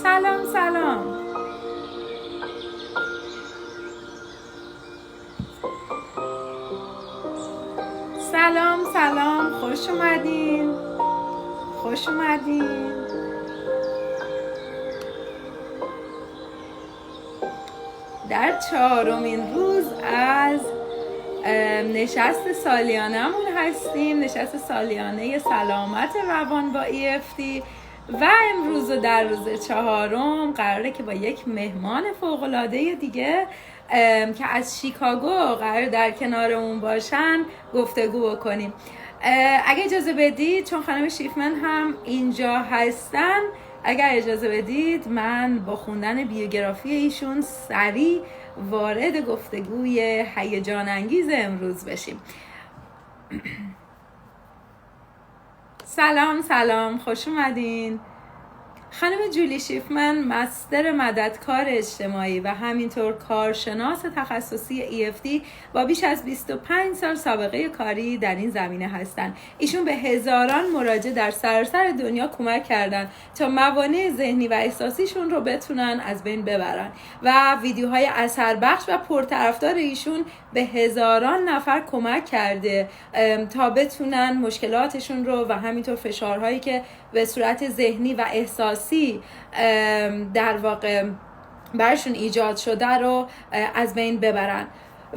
سلام سلام. سلام سلام، خوش اومدین. خوش اومدین. در چهارمین روز از نشست سالیانمون هستیم، نشست سالیانه سلامت روان با EFT و امروز در روز چهارم قراره که با یک مهمان فوق‌العاده دیگه که از شیکاگو قرار در کنارمون باشن گفتگو بکنیم. اگه اجازه بدید، چون خانم شیفمن هم اینجا هستن، اگر اجازه بدید من با خوندن بیوگرافی ایشون سریع وارد گفتگوی هیجان انگیز امروز بشیم. سلام سلام، خوش اومدین. خانم جولی شیفمن مستر مددکار اجتماعی و همینطور کارشناس تخصصی EFT با بیش از 25 سال سابقه کاری در این زمینه هستند. ایشون به هزاران مراجع در سراسر دنیا کمک کردند تا موانع ذهنی و احساسیشون رو بتونن از بین ببرن و ویدیوهای اثربخش و پرطرفدار ایشون به هزاران نفر کمک کرده تا بتونن مشکلاتشون رو و همینطور فشارهایی که به صورت ذهنی و احساسی در واقع برشون ایجاد شده رو از بین ببرن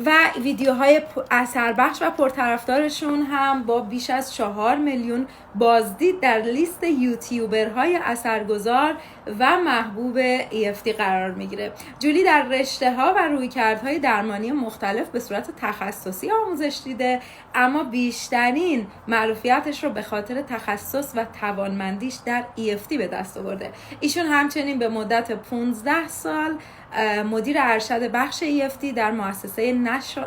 و ویدیوهای اثربخش و پرطرفدارشون هم با بیش از 4 میلیون بازدید در لیست یوتیوبرهای اثرگذار و محبوب EFT قرار میگیره. جولی در رشته ها و رویکردهای درمانی مختلف به صورت تخصصی آموزش دیده، اما بیشترین معروفیتش رو به خاطر تخصص و توانمندیش در EFT به دست آورده. ایشون همچنین به مدت 15 سال مدیر ارشد بخش EFT در مؤسسه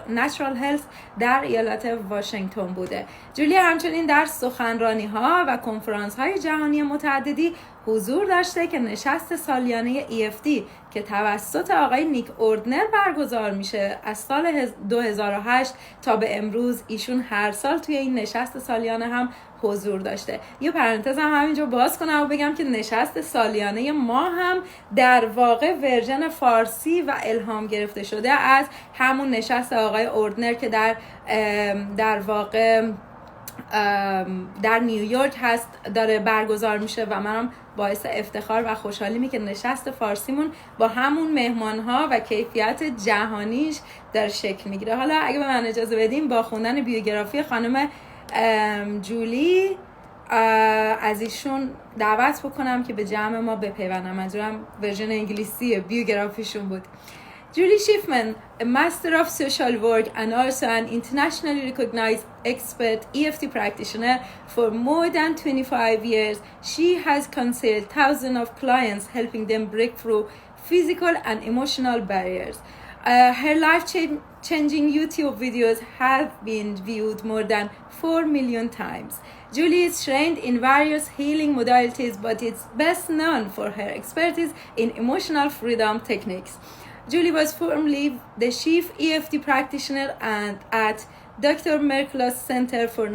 نچرال هلث در ایالت واشنگتن بوده. جولی همچنین در سخنرانی ها و کنفرانس های جهانی متعددی حضور داشته که نشست سالیانه EFT که توسط آقای نیک اوردنر برگزار میشه از سال 2008 تا به امروز، ایشون هر سال توی این نشست سالیانه هم حضور داشته. یه پرانتز هم همینجا باز کنم و بگم که نشست سالیانه ما هم در واقع ورژن فارسی و الهام گرفته شده از همون نشست آقای اوردنر که در واقع در نیویورک هست داره برگزار میشه و منم باعث افتخار و خوشحالیمه که نشست فارسیمون با همون مهمانها و کیفیت جهانیش داره شکل میگیره. حالا اگه به من اجازه بدیم با خوندن بیوگرافی خانم جولی از ایشون دعوت بکنم که به جمع ما بپیوندن. منظورم ورژن انگلیسی بیوگرافیشون بود. Julie Shifman, a master of social work and also an internationally recognized expert EFT practitioner for more than 25 years, she has counseled thousands of clients, helping them break through physical and emotional barriers. Her life-changing YouTube videos have been viewed more than 4 million times. Julie is trained in various healing modalities, but is best known for her expertise in emotional freedom techniques. Julie was formerly the chief EFT practitioner at Dr. Merklos Center for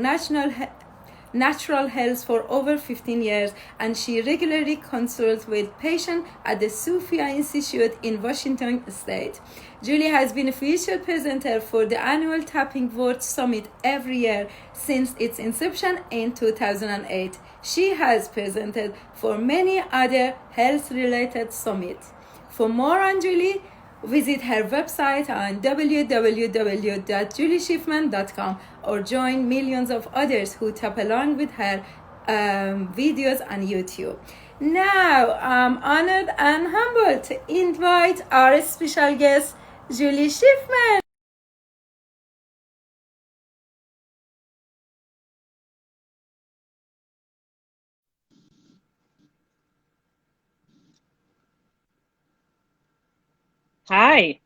Natural Health for over 15 years, and she regularly consults with patients at the Sophia Institute in Washington State. Julie has been a featured presenter for the annual Tapping World Summit every year since its inception in 2008. She has presented for many other health-related summits. For more on Julie, visit her website on www.julieshiftman.com or join millions of others who tap along with her videos on YouTube. Now, I'm honored and humbled to invite our special guest, Julie Shifmن. Hi.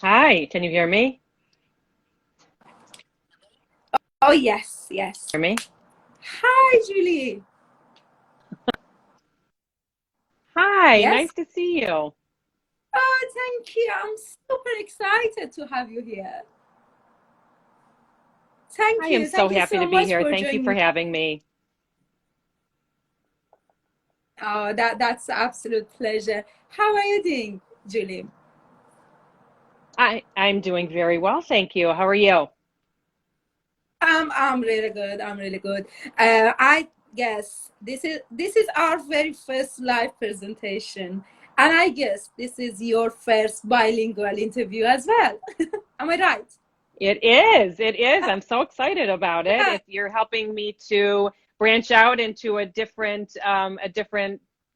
Hi, can you hear me? Oh, yes, yes. Hear me? Hi, Julie. Hi, Yes? nice to see you. Oh, thank you. I'm super excited to have you here. Thank I you. am so Thank you happy so to be much here. for Thank you joining for me. having me. Oh, that's absolute pleasure. How are you doing, Julie? I'm doing very well, thank you. How are you? I'm really good. I'm really good. I guess this is our very first live presentation, and I guess this is your first bilingual interview as well. Am I right? It is. It is. Uh, I'm so excited about it. yeah, You're helping me to branch out into a different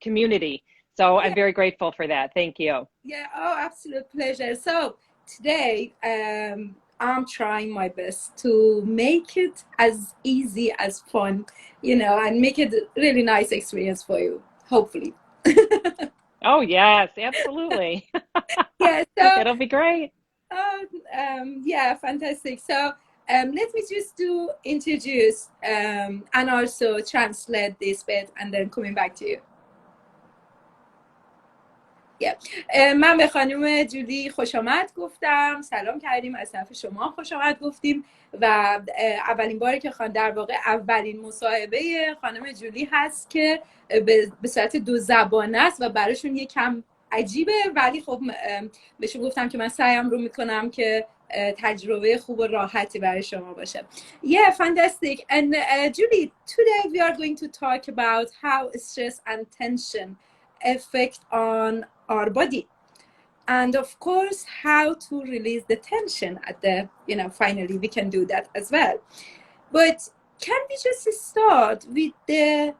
community. So I'm yeah, very grateful for that. Thank you. yeah. Oh, absolute pleasure. So today, I'm trying my best to make it as easy as fun, and make it a really nice experience for you. Hopefully. Oh, yes, absolutely. Yeah. So It'll be great. Oh, yeah, fantastic. So let me just do introduce and also translate this bit and then coming back to you. Yeah. من به خانم جولی خوش آمد گفتم، سلام کردیم، از طرف شما خوش آمد گفتیم و اولین باری که در واقع اولین مصاحبه خانم جولی هست که به صورت دو زبانه است و براشون یه کم عجیبه، ولی خب بهشون گفتم که من سعیم رو میکنم که تجربه خوب و راحتی برای شما باشه. Yeah, fantastic. And Julie, today we are going to talk about how stress and tension affect on our body, and of course how to release the tension at the finally we can do that as well. But can we just start with the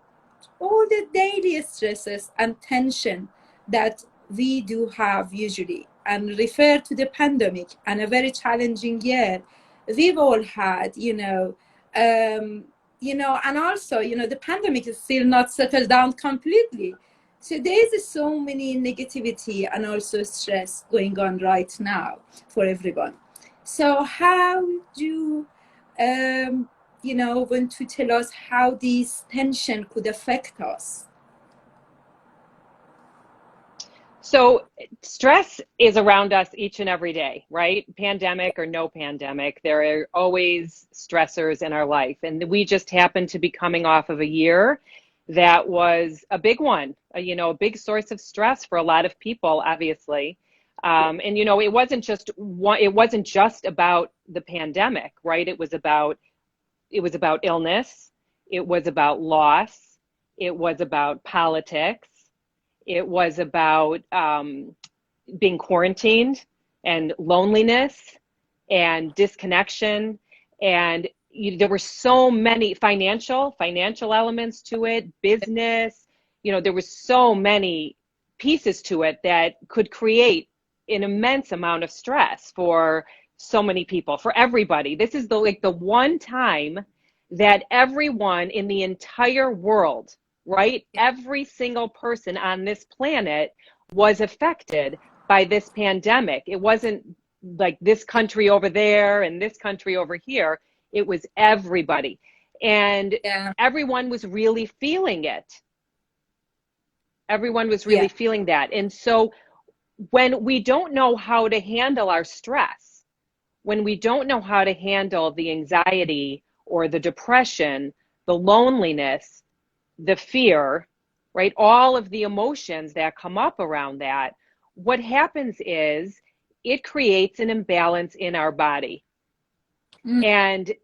all the daily stresses and tension that we do have usually, and refer to the pandemic and a very challenging year we've all had, and also, the pandemic is still not settled down completely. So there's so many negativity and also stress going on right now for everyone. So how do want to tell us how this tension could affect us? So stress is around us each and every day, right? Pandemic or no pandemic, there are always stressors in our life. And we just happen to be coming off of a year that was a big one, a big source of stress for a lot of people, obviously. And it wasn't just about the pandemic, right? It was about illness, it was about loss, it was about politics, it was about being quarantined and loneliness and disconnection. And there were so many financial elements to it, business, there was so many pieces to it that could create an immense amount of stress for so many people, for everybody. This is the one time that everyone in the entire world, right? Every single person on this planet was affected by this pandemic. It wasn't like this country over there and this country over here. It was everybody. And Yeah. everyone was really feeling it. Everyone was Yeah. really feeling that. And so when we don't know how to handle our stress, when we don't know how to handle the anxiety or the depression, the loneliness, the fear, right? All of the emotions that come up around that, what happens is it creates an imbalance in our body. Mm. And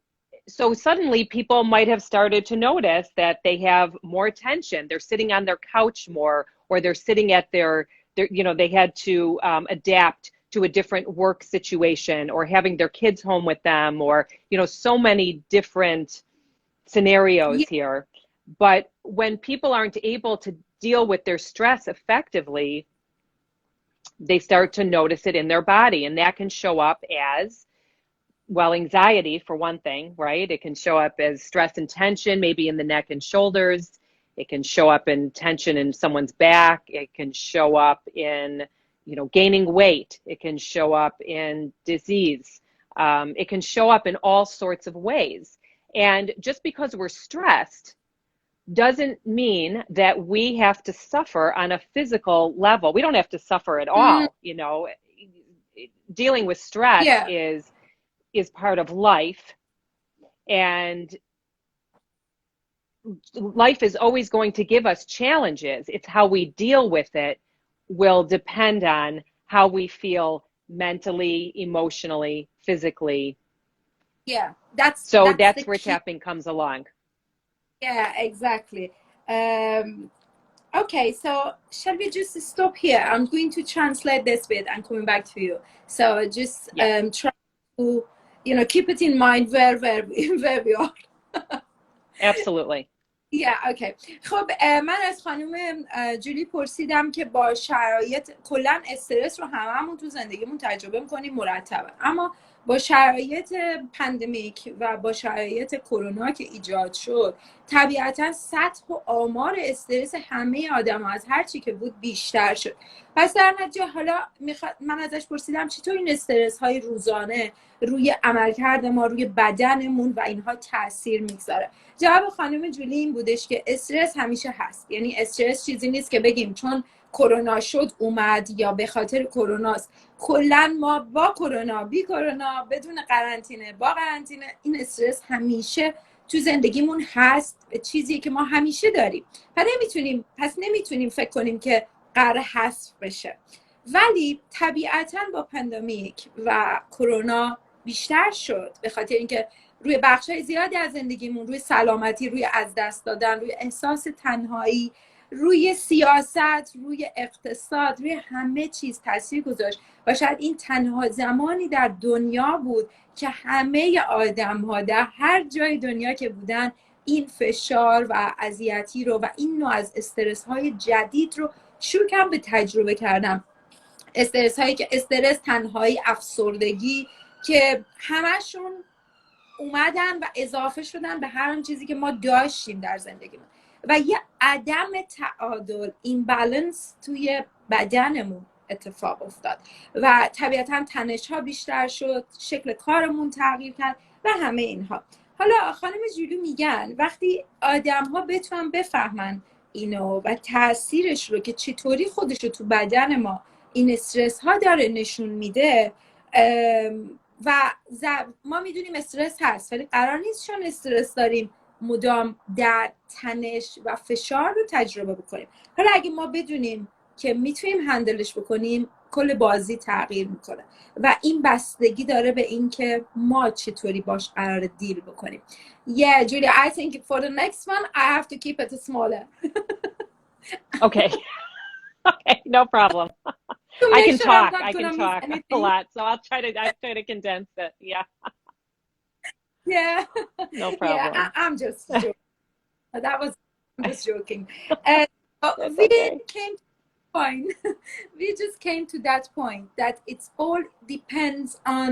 so suddenly people might have started to notice that they have more tension. They're sitting on their couch more, or they're sitting at their they had to adapt to a different work situation, or having their kids home with them, or, so many different scenarios Yeah. here. But when people aren't able to deal with their stress effectively, they start to notice it in their body. And that can show up as, well, anxiety for one thing, right? It can show up as stress and tension, maybe in the neck and shoulders. It can show up in tension in someone's back. It can show up in, gaining weight. It can show up in disease. It can show up in all sorts of ways. And just because we're stressed doesn't mean that we have to suffer on a physical level. We don't have to suffer at Mm. all. Dealing with stress Yeah. is part of life. And life is always going to give us challenges. It's how we deal with it will depend on how we feel mentally, emotionally, physically. Yeah, that's where tapping comes along. Yeah, exactly. Okay, so shall we just stop here? I'm going to translate this bit and coming back to you. So just try to, keep it in mind where we are. Absolutely. Yeah, okay. خب من از خانم جولی پرسیدم که با شرایط کلا استرس رو هممون تو زندگیمون تجربه میکنیم مرتبا، اما با شرایط پندمیک و با شرایط کرونا که ایجاد شد طبیعتا سطح و آمار استرس همه آدم‌ها از هر چی که بود بیشتر شد. پس در نتیجه حالا من ازش پرسیدم چطور این استرس های روزانه روی عملکرد ما، روی بدنمون و اینها تاثیر میگذاره. جواب خانم جولی این بودش که استرس همیشه هست. یعنی استرس چیزی نیست که بگیم چون کرونا شد اومد یا به خاطر کروناست. کلا ما با کرونا، بی کرونا، بدون قرنطینه، با قرنطینه، این استرس همیشه تو زندگیمون هست، چیزی که ما همیشه داریم. پس نمیتونیم فکر کنیم که قرار حذف بشه. ولی طبیعتاً با پاندمیک و کرونا بیشتر شد، به خاطر اینکه روی بخش‌های زیادی از زندگیمون، روی سلامتی، روی از دست دادن، روی احساس تنهایی، روی سیاست، روی اقتصاد، روی همه چیز تاثیر گذاشت و شاید این تنها زمانی در دنیا بود که همه آدم‌ها در هر جای دنیا که بودن این فشار و اذیتی رو و این نوع از استرس‌های جدید رو شروع کردن به تجربه کردن. استرس، تنهایی، افسردگی که همشون اومدن و اضافه شدن به هر چیزی که ما داشتیم در زندگیمون و یه عدم تعادل، ایمبالانس توی بدنمون اتفاق افتاد و طبیعتا تنش ها بیشتر شد، شکل کارمون تغییر کرد و همه اینها. حالا خانم جولی میگن وقتی آدم ها بتونن بفهمن اینو و تاثیرش رو که چطوری خودش رو تو بدن ما این استرس ها داره نشون میده و ما میدونیم استرس هست، ولی قرار نیست چون استرس داریم مدام در تنش و فشار رو تجربه بکنیم. حالا اگه ما بدونیم که میتونیم هندلش بکنیم کل بازی تغییر میکنه و این بستگی داره به این که ما چطوری باش قرار دیل بکنیم. Yeah, Julie, I think for the next one I have to keep it smaller. Okay. Okay, no problem. I can talk a lot, so I'll try to condense it. Yeah. Yeah. No problem. Yeah, I'm just joking. I'm just joking. We just came to that point that it's all depends on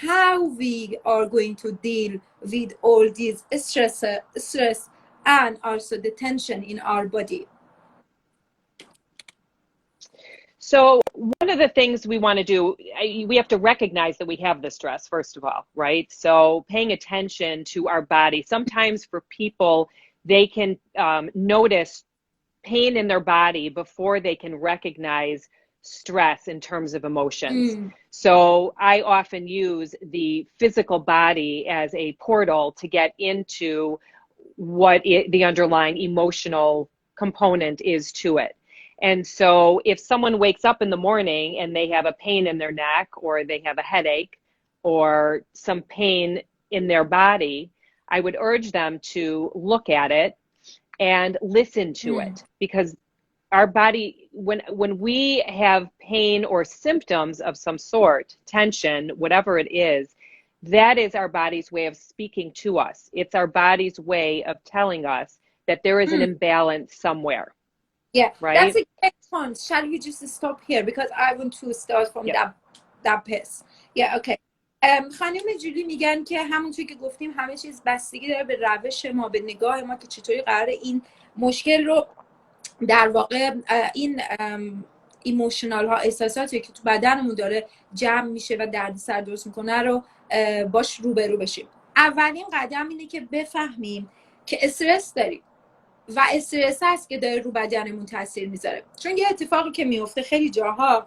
how we are going to deal with all these stress and also the tension in our body. So one of the things we want to do, we have to recognize that we have the stress, first of all, right? So paying attention to our body. Sometimes for people, they can notice pain in their body before they can recognize stress in terms of emotions. So I often use the physical body as a portal to get into what the underlying emotional component is to it. And so if someone wakes up in the morning and they have a pain in their neck or they have a headache or some pain in their body, I would urge them to look at it and listen to it, because our body, when we have pain or symptoms of some sort, tension, whatever it is, that is our body's way of speaking to us. It's our body's way of telling us that there is an imbalance somewhere. Yeah, right? That's a great point. Shall we just stop here because I want to start from that piece. Yeah, okay. خانم جولی میگن که همونطور که گفتیم همه چیز بستگی داره به روش ما، به نگاه ما که چطوری قراره این مشکل رو در واقع این ایموشنال ها، احساساتی که تو بدنمون داره جمع میشه و دردسر درست میکنه رو باش روبرو بشیم. اولین قدم اینه که بفهمیم که استرس داریم و استرس هست که داره رو بدنمون تاثیر میذاره. چون یه اتفاقی که میفته خیلی جاها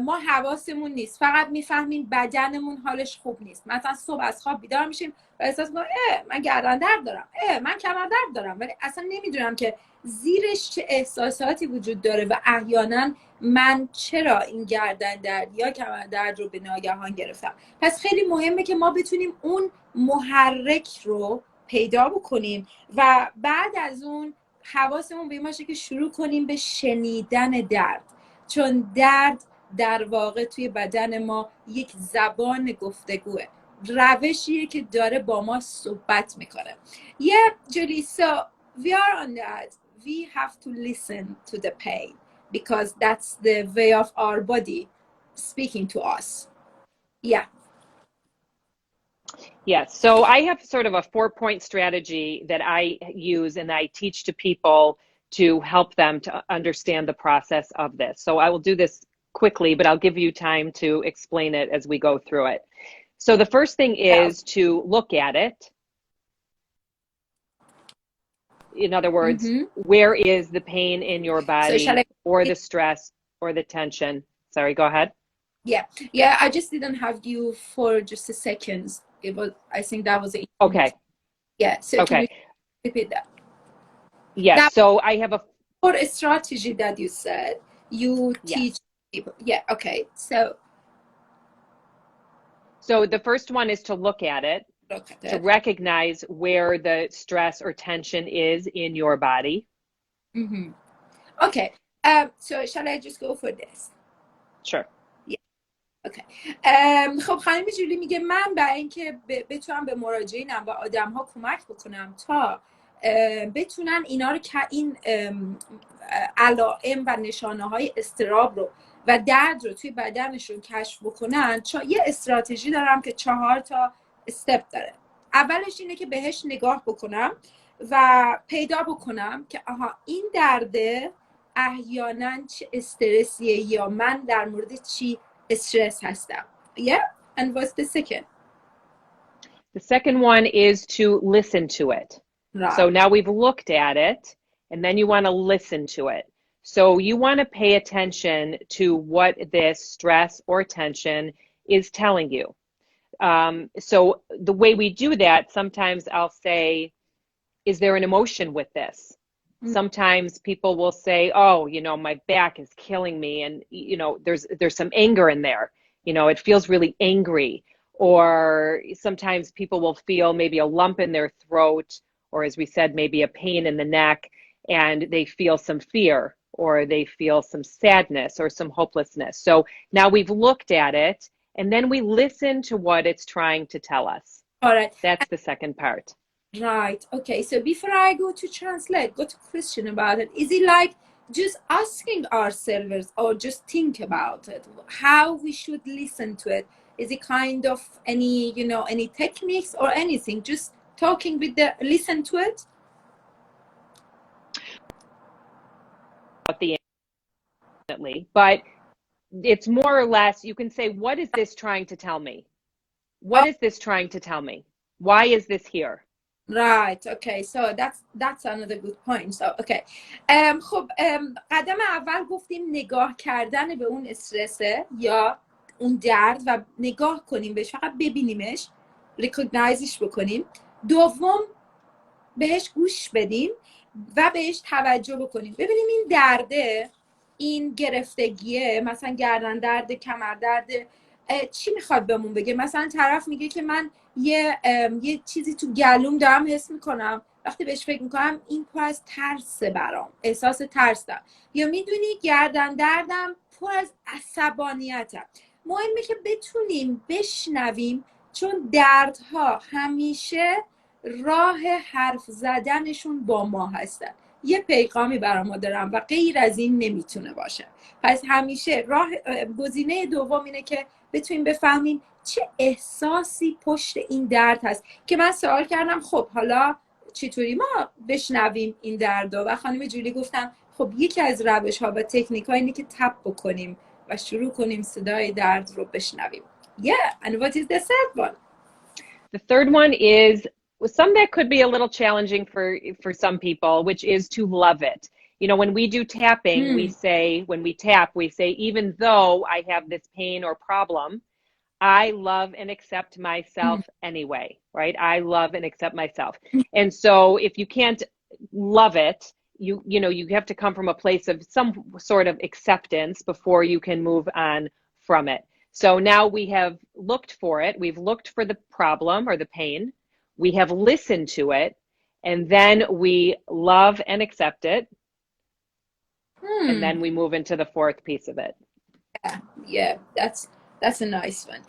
ما حواسمون نیست، فقط میفهمیم بدنمون حالش خوب نیست. مثلا صبح از خواب بیدار میشیم و احساس میکنم من گردن درد دارم، من کمر درد دارم، ولی اصلا نمیدونم که زیرش چه احساساتی وجود داره و احیانا من چرا این گردن درد یا کمر درد رو به ناگهان گرفتم. پس خیلی مهمه که ما بتونیم اون محرک رو پیدا بکنیم و بعد از اون حواسمون به این باشه که شروع کنیم به شنیدن درد، چون درد در واقع توی بدن ما یک زبان گفتگوه، روشیه که داره با ما صحبت میکنه. جولی، so we are on that. We have to listen to the pain because that's the way of our body speaking to us. Yeah. Yes. So I have sort of a 4-point strategy that I use and I teach to people to help them to understand the process of this. So I will do this quickly, but I'll give you time to explain it as we go through it. So the first thing is to look at it. In other words, where is the pain in your body or the stress or the tension? Sorry, go ahead. Yeah, I just didn't have you for just a second. It was, I think that was it. Okay. Yeah, so okay. Can you repeat that? Yes, that, so I have a... For a strategy that you said, you teach people. Yeah, okay, So the first one is to look at it, to recognize where the stress or tension is in your body. Okay, so shall I just go for this? Sure. اوکی. خب خانم جولی میگه من برای اینکه بتونم به مراجعینم و آدم‌ها کمک بکنم تا بتونن اینا رو که این علائم و نشانه‌های اضطراب رو و درد رو توی بدنشون کشف بکنن، یه استراتژی دارم که 4 تا استپ داره. اولش اینه که بهش نگاه بکنم و پیدا بکنم که آها این درده احیانا چه استرسیه یا من در مورد چی استرس هستم. Yeah, and what's the second? The second one is to listen to it. Right. So now we've looked at it, and then you want to listen to it. So you want to pay attention to what this stress or tension is telling you. So the way we do that, sometimes I'll say, is there an emotion with this? Sometimes people will say, oh, you know, my back is killing me. And, you know, there's some anger in there. You know, it feels really angry. Or sometimes people will feel maybe a lump in their throat, or as we said, maybe a pain in the neck, and they feel some fear, or they feel some sadness or some hopelessness. So now we've looked at it, and then we listen to what it's trying to tell us. All right. That's the second part. Right. Okay. So before I go to translate, go to question about it. Is it like just asking ourselves or just think about it? How we should listen to it? Is it kind of any, you know, any techniques or anything? Just talking with the listen to it? But it's more or less, you can say, what is this trying to tell me? What is this trying to tell me? Why is this here? Right. Okay. So that's another good point. So okay. خب قدم اول گفتیم نگاه کردن به اون استرسه یا اون درد و نگاه کنیم بهش، فقط ببینیمش، ریکگنایزش بکنیم. دوم بهش گوش بدیم و بهش توجه بکنیم. ببینیم این درده، این گرفتگیه، مثلا گردن درد، کمر درد، چی میخواد بهمون بگه؟ مثلا طرف میگه که من یه چیزی تو گلوم دارم حس میکنم، وقتی بهش فکر میکنم این پر از ترسه، برام احساس ترس دارم. یا میدونی گردن دردم پر از عصبانیتم. مهمه که بتونیم بشنویم، چون دردها همیشه راه حرف زدنشون با ما هستن. یه پیغامی برای ما دارن و غیر از این نمیتونه باشه. پس همیشه گزینه دوم اینه که بتونیم بفهمیم چه احساسی پشت این درد هست. که من سوال کردم خب حالا چطوری ما بشنویم این دردو؟ و خانم جولی گفتن خب یکی از روش ها و تکنیک ها اینه که تپ بکنیم و شروع کنیم صدای درد رو بشنویم. Yeah, and what is the third one? The third one is some that could be a little challenging for some people, which is to love it. You know, when we do tapping, we say, when we tap, we say, even though I have this pain or problem, I love and accept myself anyway, right? I love and accept myself. And so if you can't love it, you know, you have to come from a place of some sort of acceptance before you can move on from it. So now we have looked for it. We've looked for the problem or the pain. We have listened to it, and then we love and accept it. And then we move into the fourth piece of it. Yeah, that's a nice one.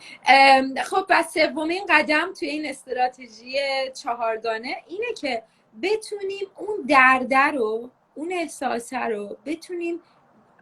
خب پس سومین قدم توی این استراتژی چهارگانه اینه که بتونیم اون درده رو، اون احساسه رو بتونیم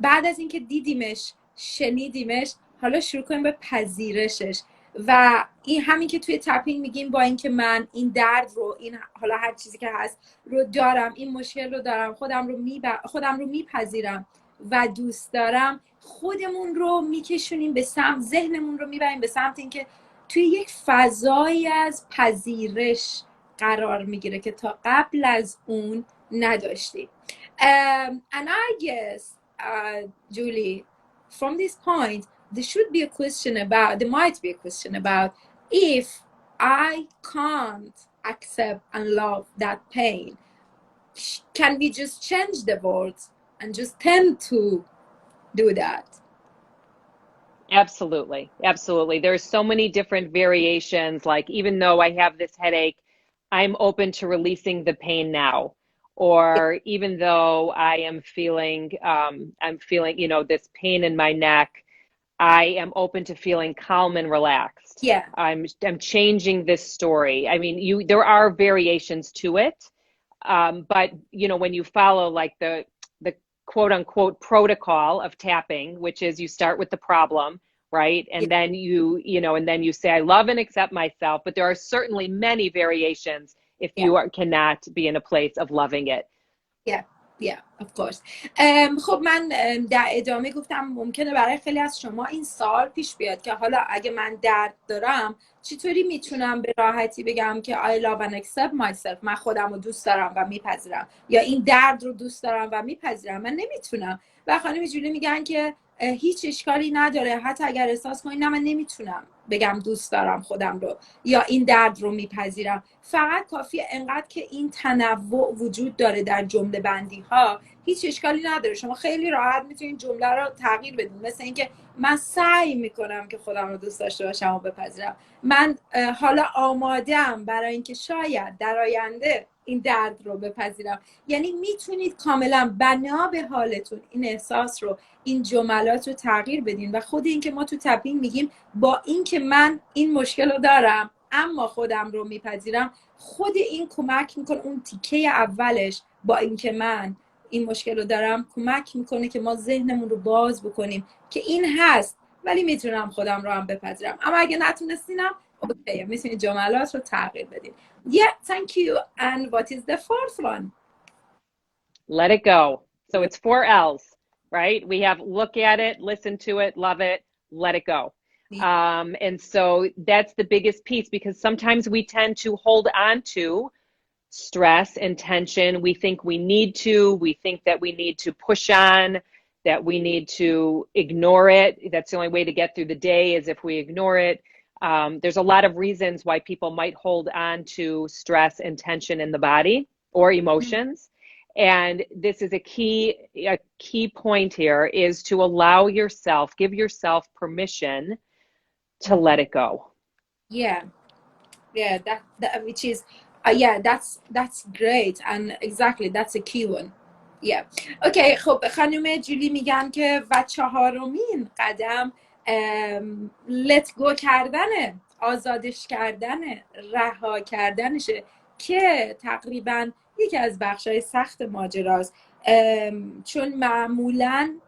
بعد از اینکه دیدیمش، شنیدیمش، حالا شروع کنیم به پذیرشش. و این همین که توی تپینگ میگیم با اینکه من این درد رو، این حالا هر چیزی که هست رو دارم، این مشکل رو دارم، خودم رو میپذیرم و دوست دارم، خودمون رو میکشونیم به سمت، ذهنمون رو میبریم به سمت اینکه توی یک فضایی از پذیرش قرار میگیره که تا قبل از اون نداشتیم. And I guess, Julie, from this point, there might be a question about if I can't accept and love that pain, can we just change the words and just tend to do that? Absolutely. Absolutely. There's so many different variations. Like, even though I have this headache, I'm open to releasing the pain now. Or even though I am feeling, you know, this pain in my neck, I am open to feeling calm and relaxed. Yeah. I'm changing this story. I mean, there are variations to it. But, you know, when you follow like the quote unquote protocol of tapping, which is you start with the problem, right? And then and then you say, I love and accept myself. But there are certainly many variations if you cannot be in a place of loving it. Yeah, of course. خب من در ادامه گفتم ممکنه برای خیلی از شما این سوال پیش بیاد که حالا اگه من درد دارم چطوری میتونم به راحتی بگم که I love and accept myself، من خودم رو دوست دارم و میپذیرم، یا این درد رو دوست دارم و میپذیرم. من نمیتونم. و خانم جولی میگن که هیچ اشکالی نداره، حتی اگر احساس کنی نه من نمیتونم بگم دوست دارم خودم رو یا این درد رو میپذیرم، فقط کافیه انقدر که این تنوع وجود داره در جمله بندی ها، هیچ اشکالی نداره. شما خیلی راحت میتونید جمله رو تغییر بدید، مثل اینکه من سعی میکنم که خودم رو دوست داشته باشم و بپذیرم، من حالا آماده‌ام برای اینکه شاید در آینده این درد رو بپذیرم. یعنی میتونید کاملا بنا به حالتون این احساس رو، این جملات رو تغییر بدین. و خود این که ما تو تپینگ میگیم با این که من این مشکل رو دارم اما خودم رو میپذیرم، خود این کمک میکنه، اون تیکه اولش با این که من این مشکل رو دارم کمک میکنه که ما ذهنمون رو باز بکنیم که این هست ولی میتونم خودم رو هم بپذیرم. اما اگه نتونستینم اوکی، میتونید جملات رو تغییر بدین. Yeah, thank you. And what is the fourth one? Let it go. So it's 4 L's, right? We have look at it, listen to it, love it, let it go. And so that's the biggest piece, because sometimes we tend to hold on to stress and tension. We think we think that we need to push on, that we need to ignore it. That's the only way to get through the day is if we ignore it. There's a lot of reasons why people might hold on to stress and tension in the body or emotions. And this is a key point here is to allow yourself, give yourself permission to let it go. Yeah, that which is that's great, and exactly that's a key one. Yeah. Okay, خب خانم جولی میگن که و چهارمین قدم let go کردنه، آزادش کردنه، رها کردنشه که تقریبا یکی از بخشای سخت ماجراست، چون معمولا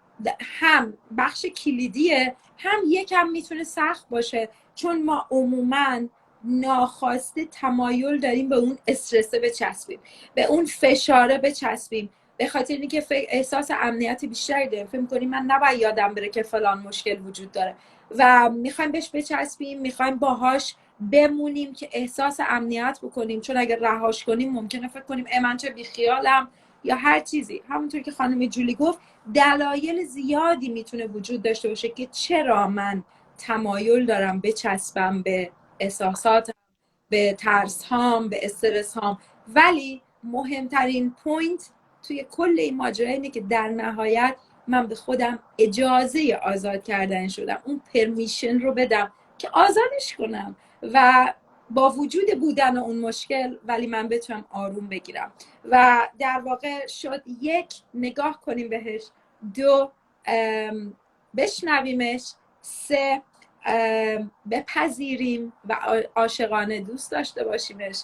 هم بخش کلیدیه هم یکم میتونه سخت باشه، چون ما عموما ناخواسته تمایل داریم به اون استرسه بچسبیم، به اون فشاره بچسبیم، به خاطر اینکه احساس امنیت بیشتری داریم، فکر می‌کنیم من نباید یادم بره که فلان مشکل وجود داره و میخوایم بهش بچسبیم، میخوایم باهاش بمونیم که احساس امنیت بکنیم، چون اگر رهاش کنیم ممکنه فکر کنیم من چه بیخیالم، یا هر چیزی. همونطور که خانم جولی گفت دلایل زیادی میتونه وجود داشته باشه که چرا من تمایل دارم بچسبم به احساساتم، به ترس هام، به استرس هام. ولی مهمترین پوینت توی کل این ماجرا اینه که در نهایت من به خودم اجازه آزاد کردن شدم، اون پرمیشن رو بدم که آزادش کنم و با وجود بودن اون مشکل ولی من بتونم آروم بگیرم. و در واقع شد یک، نگاه کنیم بهش، دو، بشنویمش، سه، بپذیریم و عاشقانه دوست داشته باشیمش،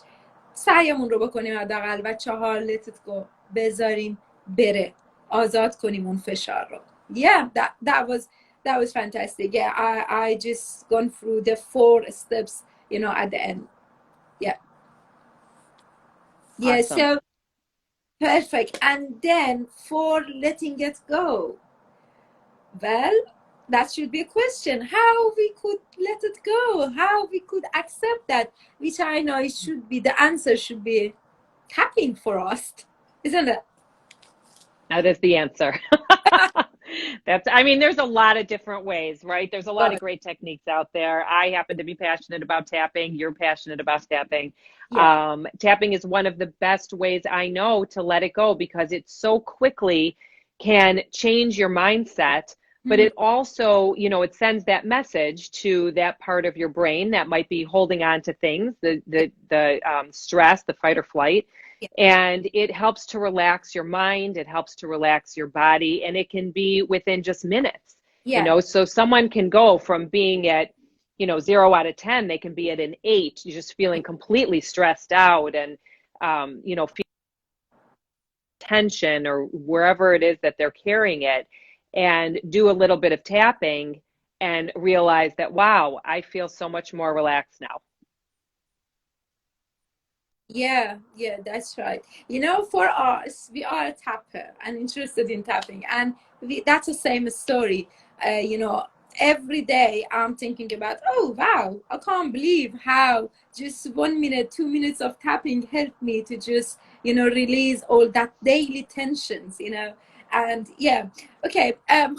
سعیمون رو بکنیم حداقل، و چهار، let it go، بذاریم بره، آزاد کنیم اون فشار رو. Yeah, that was fantastic. Yeah, I just gone through the 4 steps, you know, at the end. Yeah. Yeah, Awesome. so perfect. And then for letting it go, well, that should be a question. How we could let it go? How we could accept that? Which I know it should be, the answer should be tapping for us, isn't it? That is the answer. I mean, there's a lot of different ways, right? There's a lot of great techniques out there. I happen to be passionate about tapping. You're passionate about tapping. Yeah. Tapping is one of the best ways I know to let it go, because it so quickly can change your mindset. But it also, you know, it sends that message to that part of your brain that might be holding on to things, the stress, the fight or flight. Yeah. And it helps to relax your mind. It helps to relax your body, and it can be within just minutes. Yeah. You know, so someone can go from being at, you know, 0 out of 10, they can be at an 8, just feeling completely stressed out and, you know, tension or wherever it is that they're carrying it, and do a little bit of tapping and realize that, wow, I feel so much more relaxed now. Yeah, that's right. You know, for us, we are a tapper and interested in tapping, and that's the same story. You know, every day I'm thinking about, oh wow, I can't believe how just 1 minute, 2 minutes of tapping helped me to just, you know, release all that daily tensions, you know. And yeah, okay.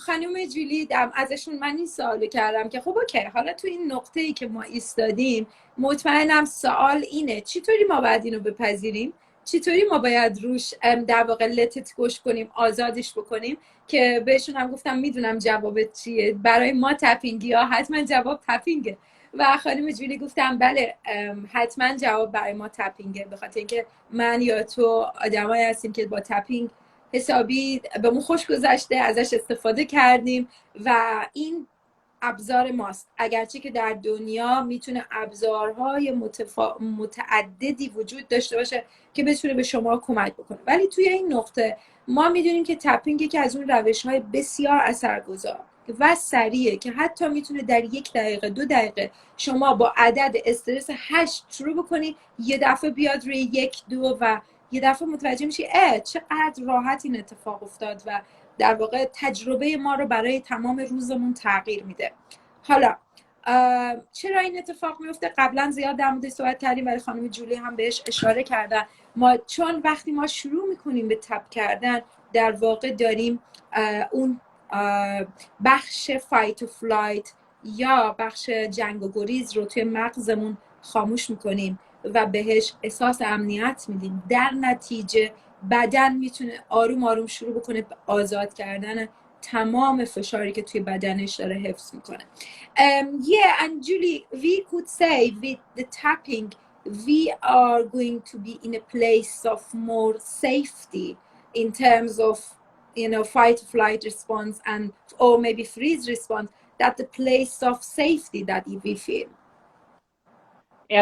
خانم جولی، ازشون من این سوالو کردم که خب اوکی، حالا تو این نقطه‌ای که ما ایستادیم، مطمئنم سوال اینه چطوری ما باید اینو بپذیریم، چطوری ما باید روش در واقع لتت گوش کنیم، آزادش بکنیم. که بهشون هم گفتم میدونم جوابت چیه، برای ما تپینگی ها حتما جواب تپینگه. و خانم جولی گفتم بله، حتما جواب برای ما تپینگه، به خاطر اینکه من یا تو آدمایی هستیم که با تپینگ حسابی بهمون خوش گذشته، ازش استفاده کردیم و این ابزار ماست. اگرچه که در دنیا میتونه ابزارهای متعددی وجود داشته باشه که بتونه به شما کمک بکنه، ولی توی این نقطه ما میدونیم که تپینگ که از اون روش‌های بسیار اثرگذار و سریعه که حتی میتونه در 1 دقیقه 2 دقیقه شما با عدد استرس 8 شروع بکنی، یه دفعه بیاد روی 1 2 و یه دفعه متوجه میشی چقدر راحت این اتفاق افتاد و در واقع تجربه ما رو برای تمام روزمون تغییر میده. حالا چرا این اتفاق میفته؟ قبلا زیاد در موردش صحبت کردیم ولی خانم جولی هم بهش اشاره کردن. چون وقتی ما شروع میکنیم به تپ کردن، در واقع داریم اون بخش فایت و فلایت یا بخش جنگ و گریز رو توی مغزمون خاموش میکنیم و بهش احساس امنیت میدیم. در نتیجه بدن میتونه آروم آروم شروع بکنه به آزاد کردن تمام فشاری که توی بدنش داره حفظ میکنه. Yeah, and Julie, we could say with the tapping we are going to be in a place of more safety in terms of, you know, fight flight response and or maybe freeze response, that the place of safety that we feel.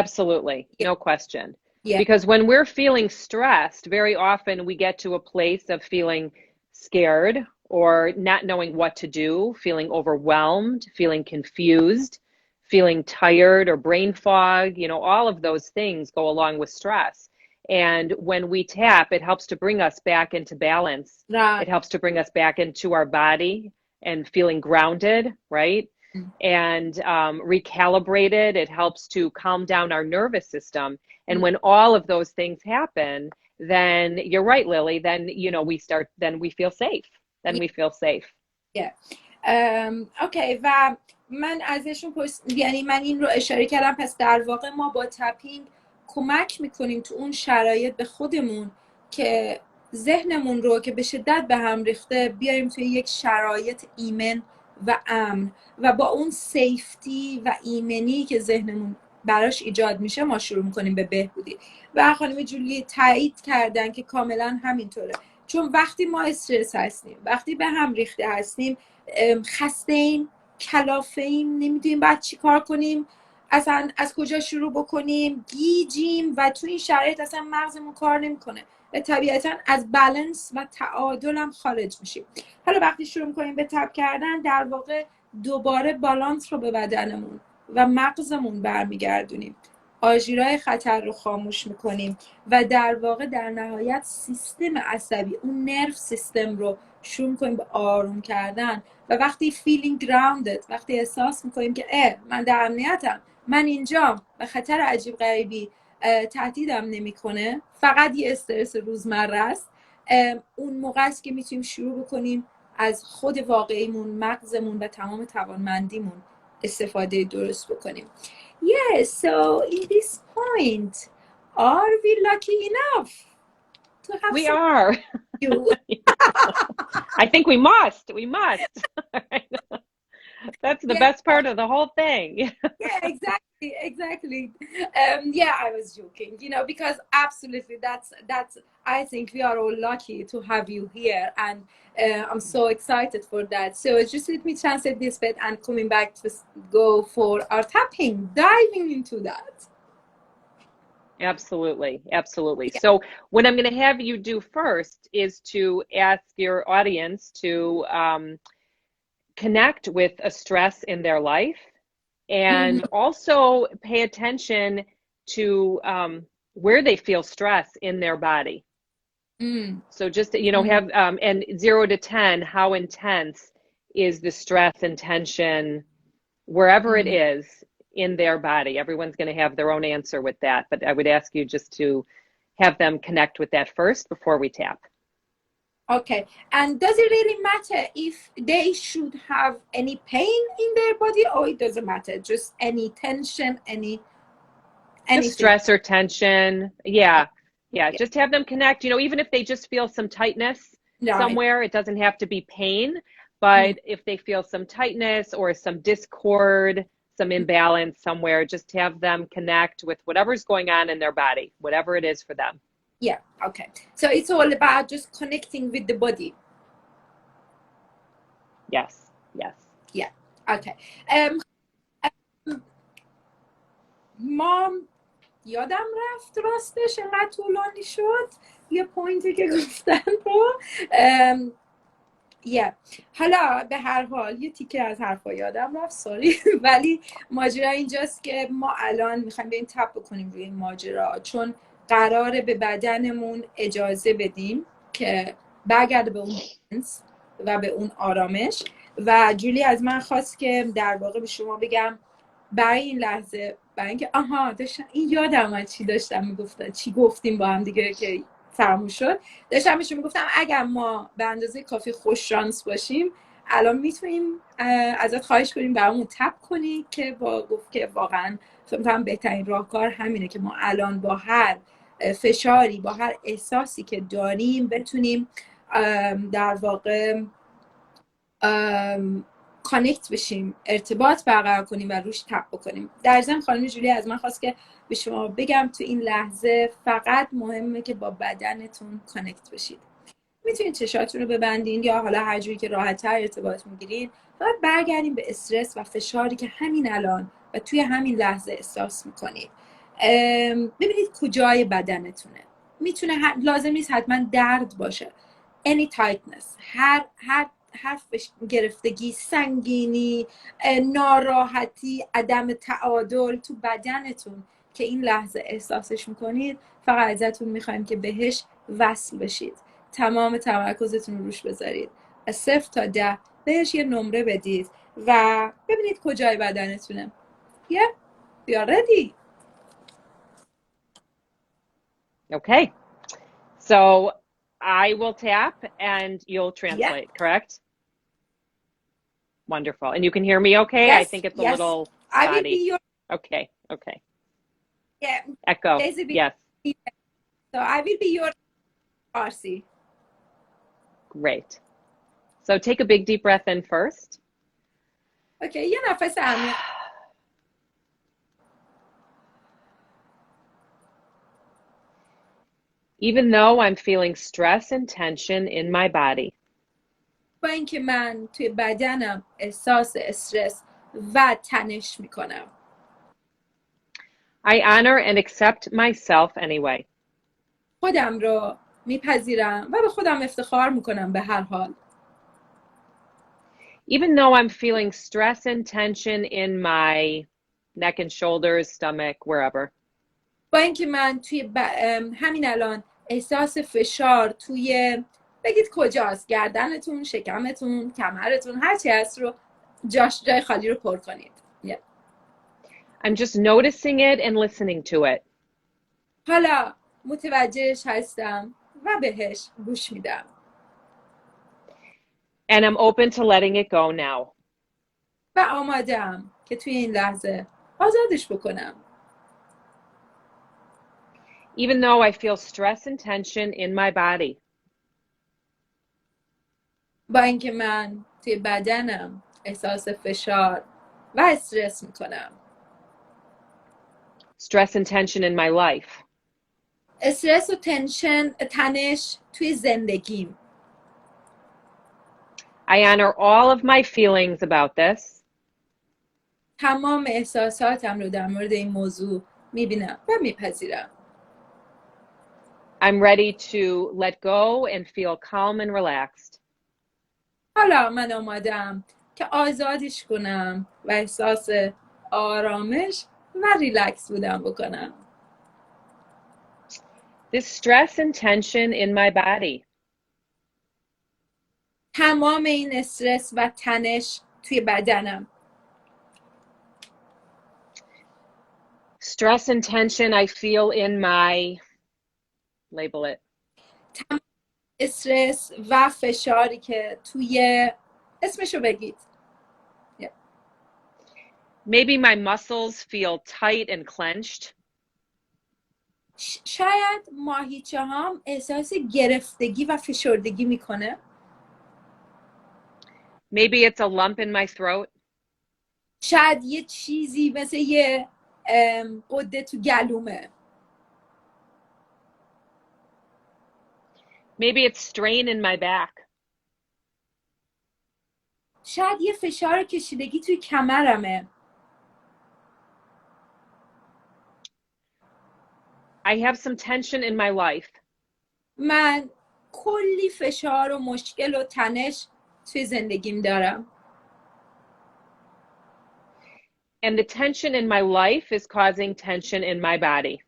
Absolutely. Yeah. No question. Yeah. Because when we're feeling stressed, very often we get to a place of feeling scared or not knowing what to do, feeling overwhelmed, feeling confused, feeling tired or brain fog. You know, all of those things go along with stress. And when we tap, it helps to bring us back into balance. Right. It helps to bring us back into our body and feeling grounded, right? and recalibrated. It helps to calm down our nervous system. And when all of those things happen, then you're right, Lily, then, you know, then we feel safe. Then we feel safe. Yeah. اوکی و من ازشون یعنی من این رو اشاره کردم، پس در واقع ما با تپینگ کمک میکنیم تو اون شرایط به خودمون که ذهنمون رو که به شدت به هم ریخته بیاریم توی یک شرایط ایمن و امن و با اون سیفتی و ایمنی که ذهنمون براش ایجاد میشه ما شروع میکنیم به بهبودی. و خانم جولی تایید کردن که کاملا همینطوره، چون وقتی ما استرس هستیم، وقتی به هم ریخته هستیم، خسته ایم، کلافه ایم، نمیدونیم باید چی کار کنیم، اصلا از کجا شروع بکنیم، گیجیم و تو این شرایط اصلا مغزمون کار نمیکنه و طبیعتا از بالانس و تعادل هم خارج میشیم. حالا وقتی شروع میکنیم به تپ کردن، در واقع دوباره بالانس رو به بدنمون و مغزمون برمیگردونیم، آژیرهای خطر رو خاموش میکنیم و در واقع در نهایت سیستم عصبی، اون نرف سیستم رو شروع میکنیم به آروم کردن. و وقتی feeling grounded، وقتی احساس میکنیم که من در امنیتم، من اینجام و خطر عجیب غریبی تهدیدم نمیکنه، فقط یه استرس روزمره است، اون موقع است که میتونیم شروع بکنیم از خود واقعیمون، مغزمون و تمام توانمندیمون استفاده درست بکنیم. Yes, so in this point, are we lucky enough to have we are. I think we must. That's the best part of the whole thing. Yeah, exactly. Yeah, I was joking, you know, because absolutely that's I think we are all lucky to have you here, and I'm so excited for that. So just let me translate this bit and coming back to go for our tapping, diving into that. Absolutely. Yeah. So what I'm going to have you do first is to ask your audience to connect with a stress in their life, and also pay attention to where they feel stress in their body. So just, you know, have and 0 to 10, how intense is the stress and tension wherever it is in their body? Everyone's going to have their own answer with that, but I would ask you just to have them connect with that first before we tap. Okay. And does it really matter if they should have any pain in their body, or it doesn't matter, just any tension, anything? Just stress or tension. Yeah. Just have them connect, you know, even if they just feel some tightness somewhere, it doesn't have to be pain, but if they feel some tightness or some discord, some imbalance somewhere, just have them connect with whatever's going on in their body, whatever it is for them. Yeah, okay. So it's all about just connecting with the body. Yes. Yeah, okay. ما یادم رفت راستش انقدر طولانی شد یه پوینتی که گفتن رو. حالا به هر حال یه تیکه از حرفا یادم رفت، سوری، ولی ماجرا اینجاست که ما الان میخوایم بریم تپ بکنیم روی این ماجرا، چون قراره به بدنمون اجازه بدیم که برگرده به اون بالانس و به اون آرامش. و جولی از من خواست که در واقع به شما بگم برای این لحظه، برای اینکه داشتم این یادم اومد چی گفتیم با هم دیگه که فراموش شد، داشتم بهشون میگفتم اگر ما به اندازه کافی خوش شانس باشیم الان میتونیم ازت خواهش کنیم برامون تپ کنی، که گفت که واقعا فکر می‌کنم بهترین راهکار همینه که ما الان با هر فشاری، با هر احساسی که داریم بتونیم در واقع کانکت بشیم، ارتباط برقرار کنیم و روش تپ بکنیم. در ضمن خانم جولی از من خواست که به شما بگم تو این لحظه فقط مهمه که با بدنتون کانکت بشید. میتونید چشاتون رو ببندین یا حالا هر جوری که راحت‌تر ارتباط میگیرین، فقط برگردیم به استرس و فشاری که همین الان و توی همین لحظه احساس میکنید. ببینید کجای بدنتونه. لازم نیست حتما درد باشه. any tightness، هر گرفتگی، سنگینی، ناراحتی، عدم تعادل تو بدنتون که این لحظه احساسش میکنید، فقط ازتون میخوایم که بهش وصل بشید، تمام تمرکزتون رو روش بذارید، از 0 تا 10 بهش یه نمره بدید و ببینید کجای بدنتونه. you're ready. Okay. So I will tap and you'll translate, correct? Wonderful. And you can hear me okay? Yes, I think it's a yes. little I will spotty. be your Okay. echo. Yes. So I will be your Farsi. Great. So take a big deep breath in first. Okay, یه نفس عمیق. Even though I'm feeling stress and tension in my body, با اینکه من توی بدنم احساس استرس و تنش میکنم. I honor and accept myself anyway. خودم رو میپذیرم و به خودم افتخار میکنم به هر حال. Even though I'm feeling stress and tension in my neck and shoulders, stomach, wherever. با اینکه من توی همین الان احساس فشار توی بگید کجاست، گردنتون، شکمتون، کمرتون، هرچی هست رو جای خالی رو پر کنید. I'm just noticing it and listening to it. حالا متوجهش هستم و بهش گوش میدم. And I'm open to letting it go now. و آمادم که توی این لحظه آزادش بکنم. Even though I feel stress and tension in my body. با اینکه من توی بدنم احساس فشار و استرس میکنم. Stress and tension in my life. استرس و تنش توی زندگیم. I honor all of my feelings about this. تمام احساساتم رو در مورد این موضوع میبینم و میپذیرم. I'm ready to let go and feel calm and relaxed. حالا من آمادم که آزادش کنم و احساس آرامش و ریلکس بودن بکنم. This stress and tension in my body. تمام این استرس و تنش توی بدنم. Stress and tension I feel in my, label it. تمام استرس و فشاری که توی اسمشو بگید. Maybe my muscles feel tight and clenched. شاید ماهیچه هم احساس گرفتگی و فشردگی میکنه. Maybe it's a lump in my throat. شاید یه چیزی مثل یه قده تو گلومه. Maybe it's strain in my back. شاید یه فشار کشیدگی توی کمرمه. I have some tension in my life. من کلی فشار و مشکل و تنش توی زندگیم دارم. And the tension in my life is causing tension in my body.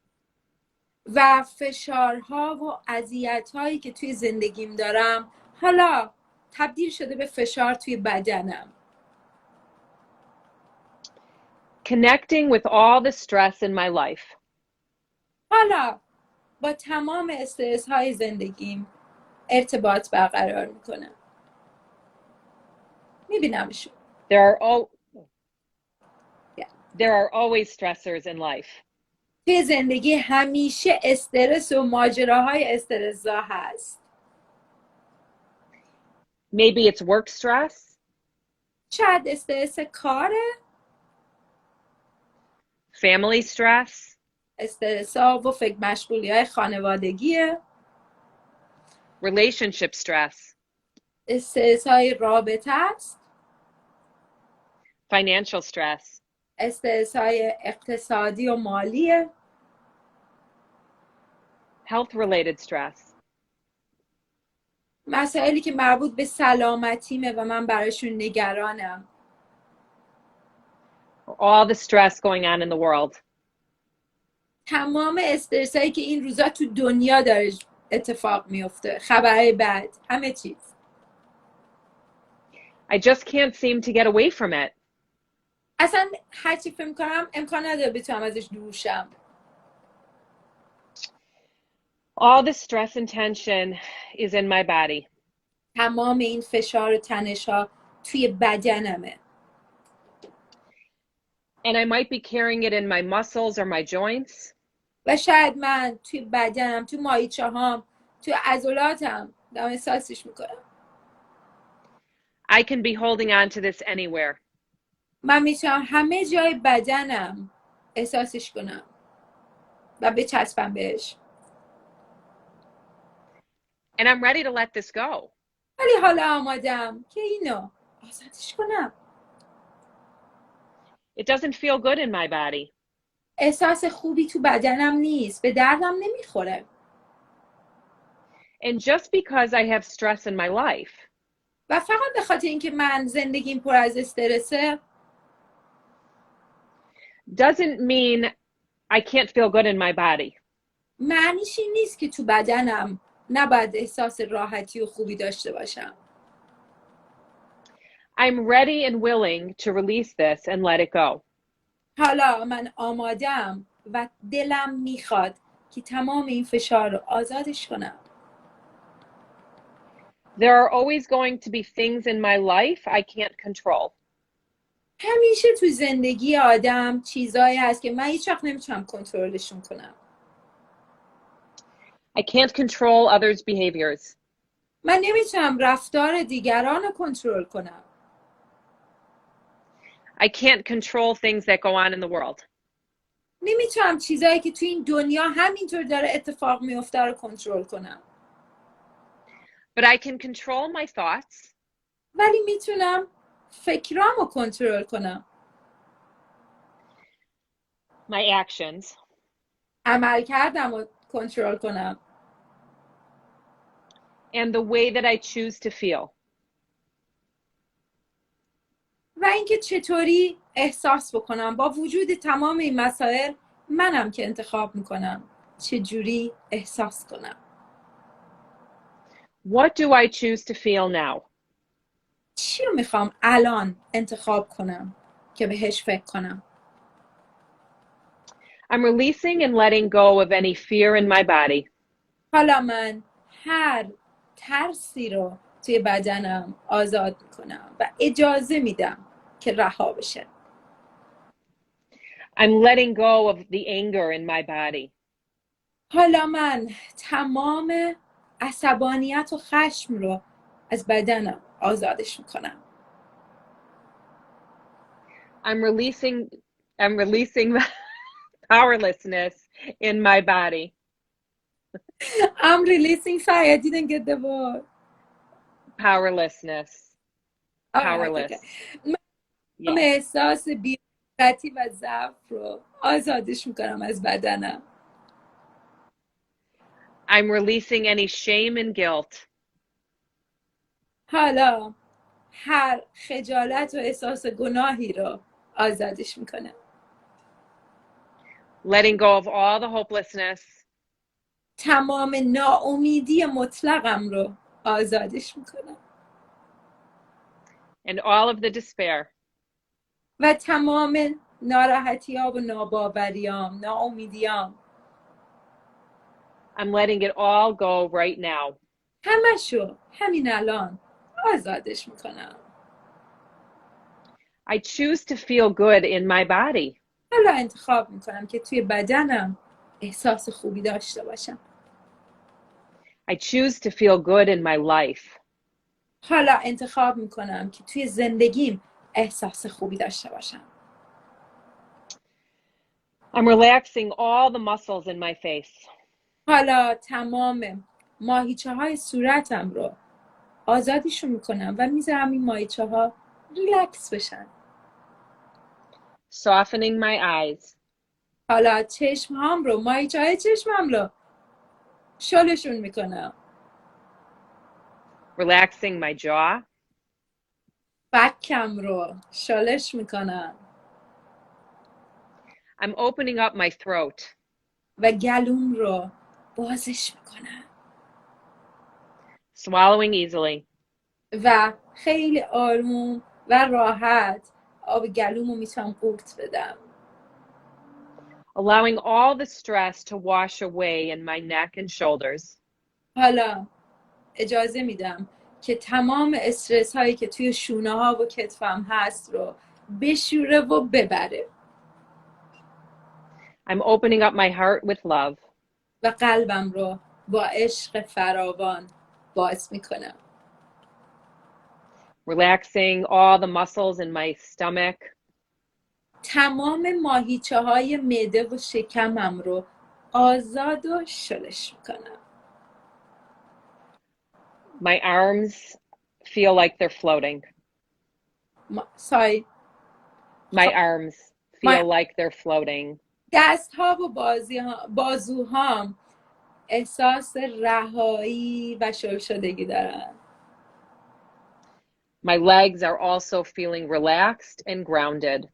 و فشارها و اذیت‌هایی که توی زندگیم دارم حالا تبدیل شده به فشار توی بدنم. Connecting with all the stress in my life. حالا با تمام استرس های زندگیم ارتباط برقرار میکنم. میبینمشون. There are always stressors in life. توی زندگی همیشه استرس و ماجراهای استرس‌زا هست. Maybe it's work stress. شاید استرس کاره. Family stress. استرس‌ها و فکر مشغولی‌های خانوادگیه. Relationship stress. استرس‌های رابطه است. Financial stress. استرس‌های اقتصادی و مالیه. Health related stress. مسائلی که مربوط به سلامتیمه و من براشون نگرانم. All the stress going on in the world. تمام استرسایی که این روزا تو دنیا داره اتفاق میفته، خبرهای بد، همه چیز. I just can't seem to get away from it. اصلا هرچی فکر کنم امکان نداره بتونم ازش دور شم. All the stress and tension is in my body. تمام این فشار و تنش ها توی بدنمه. And I might be carrying it in my muscles or my joints. و شاید من توی بدنم، توی ماهیچه هام، توی عضلاتم دارم احساسش میکنم. I can be holding on to this anywhere. من میتونم همه جای بدنم احساسش کنم و بچسبم بهش. And I'm ready to let this go. ولی حالا آمادم که اینو آزادش کنم. It doesn't feel good in my body. احساس خوبی تو بدنم نیست. به دردم نمیخوره. And just because I have stress in my life. و فقط به خاطر اینکه من زندگیم پر از استرسه doesn't mean I can't feel good in my body. معنیش این نیست که تو بدنم نباید احساس راحتی و خوبی داشته باشم. I'm ready and willing to release this and let it go. حالا من آمادم و دلم میخواد که تمام این فشار رو آزادش کنم. There are always going to be things in my life I can't control. همیشه تو زندگی آدم چیزایی هست که من هیچ وقت نمیتونم کنترلشون کنم. I can't control others' behaviors. من نمیتونم رفتار دیگران رو کنترل کنم. I can't control things that go on in the world. نمیتونم چیزایی که تو این دنیا همینطور داره اتفاق میفته رو کنترل کنم. But I can control my thoughts. ولی میتونم فکرام رو کنترل کنم. My actions. عمل کردم رو کنترل کنم. And the way that I choose to feel. و اینکه چطوری احساس بکنم. با وجود تمام این مسائل منم که انتخاب میکنم چجوری احساس کنم. What do I choose to feel now? چی رو میخوام الان انتخاب کنم که بهش فکر کنم. I'm releasing and letting go of any fear in my body. حالا من هر ترسی رو توی بدنم آزاد میکنم و اجازه میدم که رها بشه. I'm letting go of the anger in my body. حالا من تمام عصبانیت و خشم رو از بدنم آزادش میکنم. I'm releasing the powerlessness in my body. I'm releasing sorry I didn't get the word. Powerlessness. Powerless. من احساس بی‌قدرتی و ضعف رو آزادش میکنم از بدنم. I'm releasing any shame and guilt. حالا هر خجالت و احساس گناهی رو آزادش میکنم. Letting go of all the hopelessness. تمام ناامیدی مطلقم رو آزادش میکنم. And all of the despair. و تمام ناراحتی‌ها و ناباوریام، ناامیدیام. I'm letting it all go right now. همشو همین الان آزادش میکنم. I choose to feel good in my body. حالا انتخاب میکنم که توی بدنم احساس خوبی داشته باشم. I choose to feel good in my life. حالا انتخاب میکنم که توی زندگیم احساس خوبی داشته باشم. I'm relaxing all the muscles in my face. حالا تمام ماهیچه های صورتم رو آزادیشون میکنم و میذارم این ماهیچه ها ریلکس بشن. Softening my eyes. حالا چشم هام رو، ماهیچه های چشمم رو شلشون میکنم. Relaxing my jaw. فکم رو شلش میکنم. I'm opening up my throat. و گلوم رو بازش میکنم. Swallowing easily. و خیلی آروم و راحت آب گلومو میتونم قورت بدم. Allowing all the stress to wash away in my neck and shoulders. حالا اجازه میدم که تمام استرس هایی که توی شونه ها و کتفم هست رو بشوره و ببره. I'm opening up my heart with love. و قلبم رو با عشق فراوان باز میکنم. Relaxing all the muscles in my stomach. تمام ماهیچه های معده و شکمم رو آزاد و شلش میکنم. My arms feel like they're floating. My arms feel like they're floating. دست ها و بازوهام احساس رهایی و شل شدگی دارن. My legs are also feeling relaxed and grounded.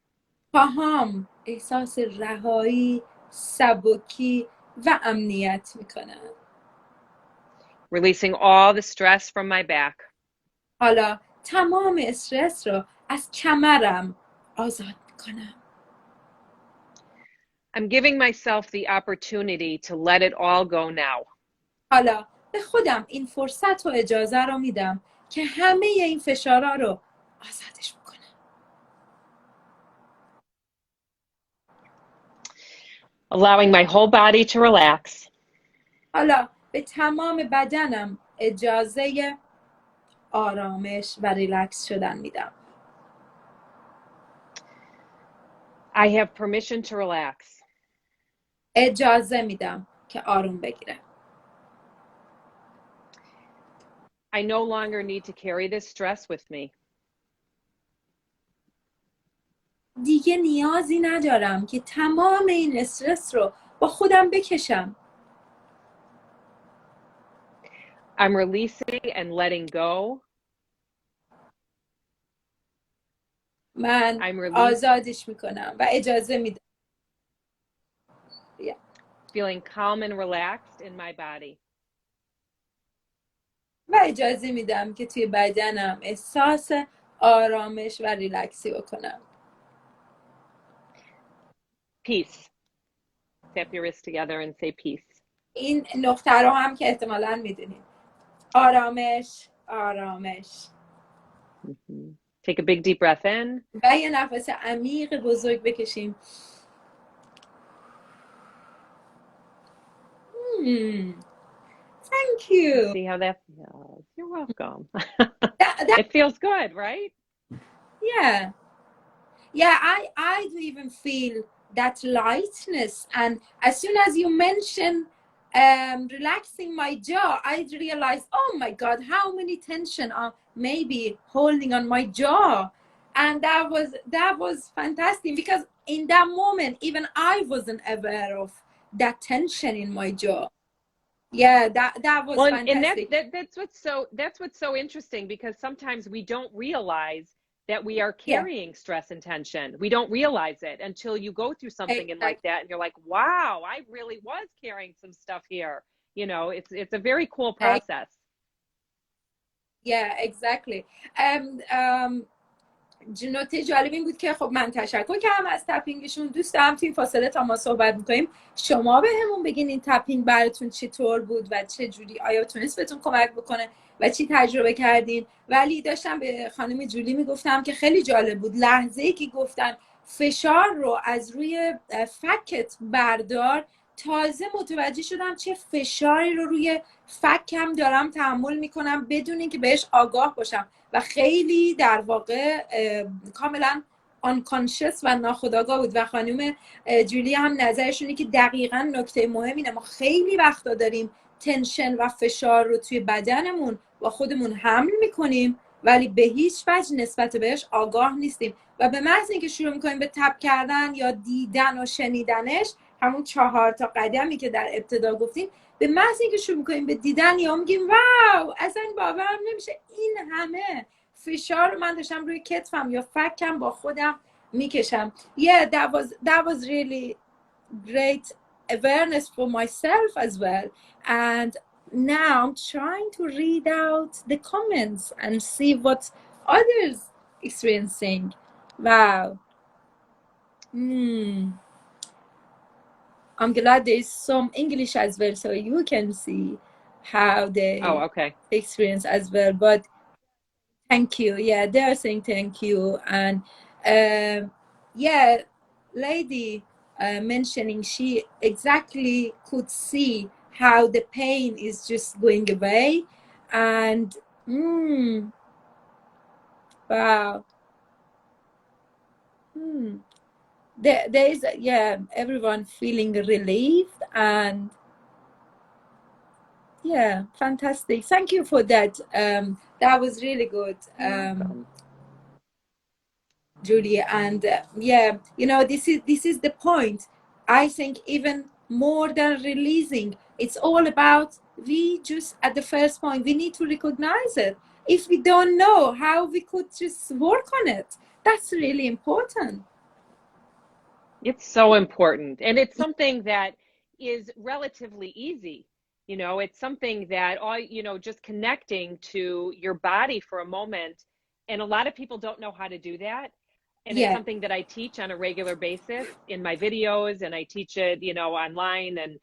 پاهام احساس رهایی، سبکی و امنیت میکنن. Releasing all the stress from my back. حالا تمام استرس رو از کمرم آزاد میکنم. I'm giving myself the opportunity to let it all go now. حالا به خودم این فرصت و اجازه رو میدم که همه این فشارها رو آزادش بکنم. Allowing my whole body to relax. حالا به تمام بدنم اجازه آرامش و ریلکس شدن میدم. I have permission to relax. اجازه میدم که آروم بگیره. I no longer need to carry this stress with me. دیگه نیازی ندارم که تمام این استرس رو با خودم بکشم. I'm releasing and letting go. من آزادش میکنم و اجازه میدم. Feeling calm and relaxed in my body. و اجازه میدم که توی بدنم احساس آرامش و ریلکسی بکنم. Peace. Tap your wrists together and say peace. این نقطه رو هم که احتمالاً میدونید. آرامش، آرامش. Take a big deep breath in. و یه نفس عمیق بزرگ بکشیم. Thank you. See how that feels. You're welcome. It feels good, right? Yeah. Yeah, I do even feel that lightness. And as soon as you mention relaxing my jaw, I realized, oh my God, how many tension are maybe holding on my jaw. And that was fantastic, because in that moment, even I wasn't aware of that tension in my jaw. Yeah, that was fantastic. And that's what's so interesting, because sometimes we don't realize that we are carrying stress and tension. We don't realize it until you go through something like that, and you're like, wow, I really was carrying some stuff here. You know, it's a very cool process. Yeah, exactly. نکته جالب این بود که خب من تشکر کردم از تپینگشون. دوست دارم توی فاصله تا ما صحبت میکنیم شما بهمون بگین این تپینگ براتون چطور بود و چه جوری، آیا تونست بهتون کمک بکنه و چی تجربه کردین. ولی داشتم به خانم جولی میگفتم که خیلی جالب بود لحظه‌ای که گفتن فشار رو از روی فکت بردار، تازه متوجه شدم چه فشاری رو روی فکم دارم تحمل میکنم بدون اینکه بهش آگاه باشم و خیلی در واقع کاملا unconscious و ناخودآگاه بود. و خانم جولی هم نظرشونه که دقیقاً نکته مهم اینه، ما خیلی وقتا داریم تنشن و فشار رو توی بدنمون با خودمون حمل میکنیم ولی به هیچ وجه نسبت بهش آگاه نیستیم و به محض اینکه شروع میکنیم به تپ کردن یا دیدن و شنیدنش، همون 4 تا قدمی که در ابتدا گفتیم، به محض اینکه شروع میکنیم به دیدن یا میگیم واو اصلا باورم نمیشه این همه فشار رو من داشتم روی کتفم یا فکم با خودم میکشم. Yeah, that was really great awareness for myself as well. And now I'm trying to read out the comments and see others experiencing. Wow. I'm glad there's some English as well, so you can see how they experience as well. But thank you. Yeah, they are saying thank you. And yeah, lady mentioning she exactly could see how the pain is just going away. And wow. There is, yeah, everyone feeling relieved, and yeah, fantastic. Thank you for that. That was really good, Julie. And yeah, you know, this is the point. I think even more than releasing, it's all about, we just at the first point, we need to recognize it. If we don't know how we could just work on it, that's really important. It's so important. And it's something that is relatively easy. You know, it's something that all, you know, just connecting to your body for a moment. And a lot of people don't know how to do that. And it's something that I teach on a regular basis in my videos, and I teach it, you know, online. And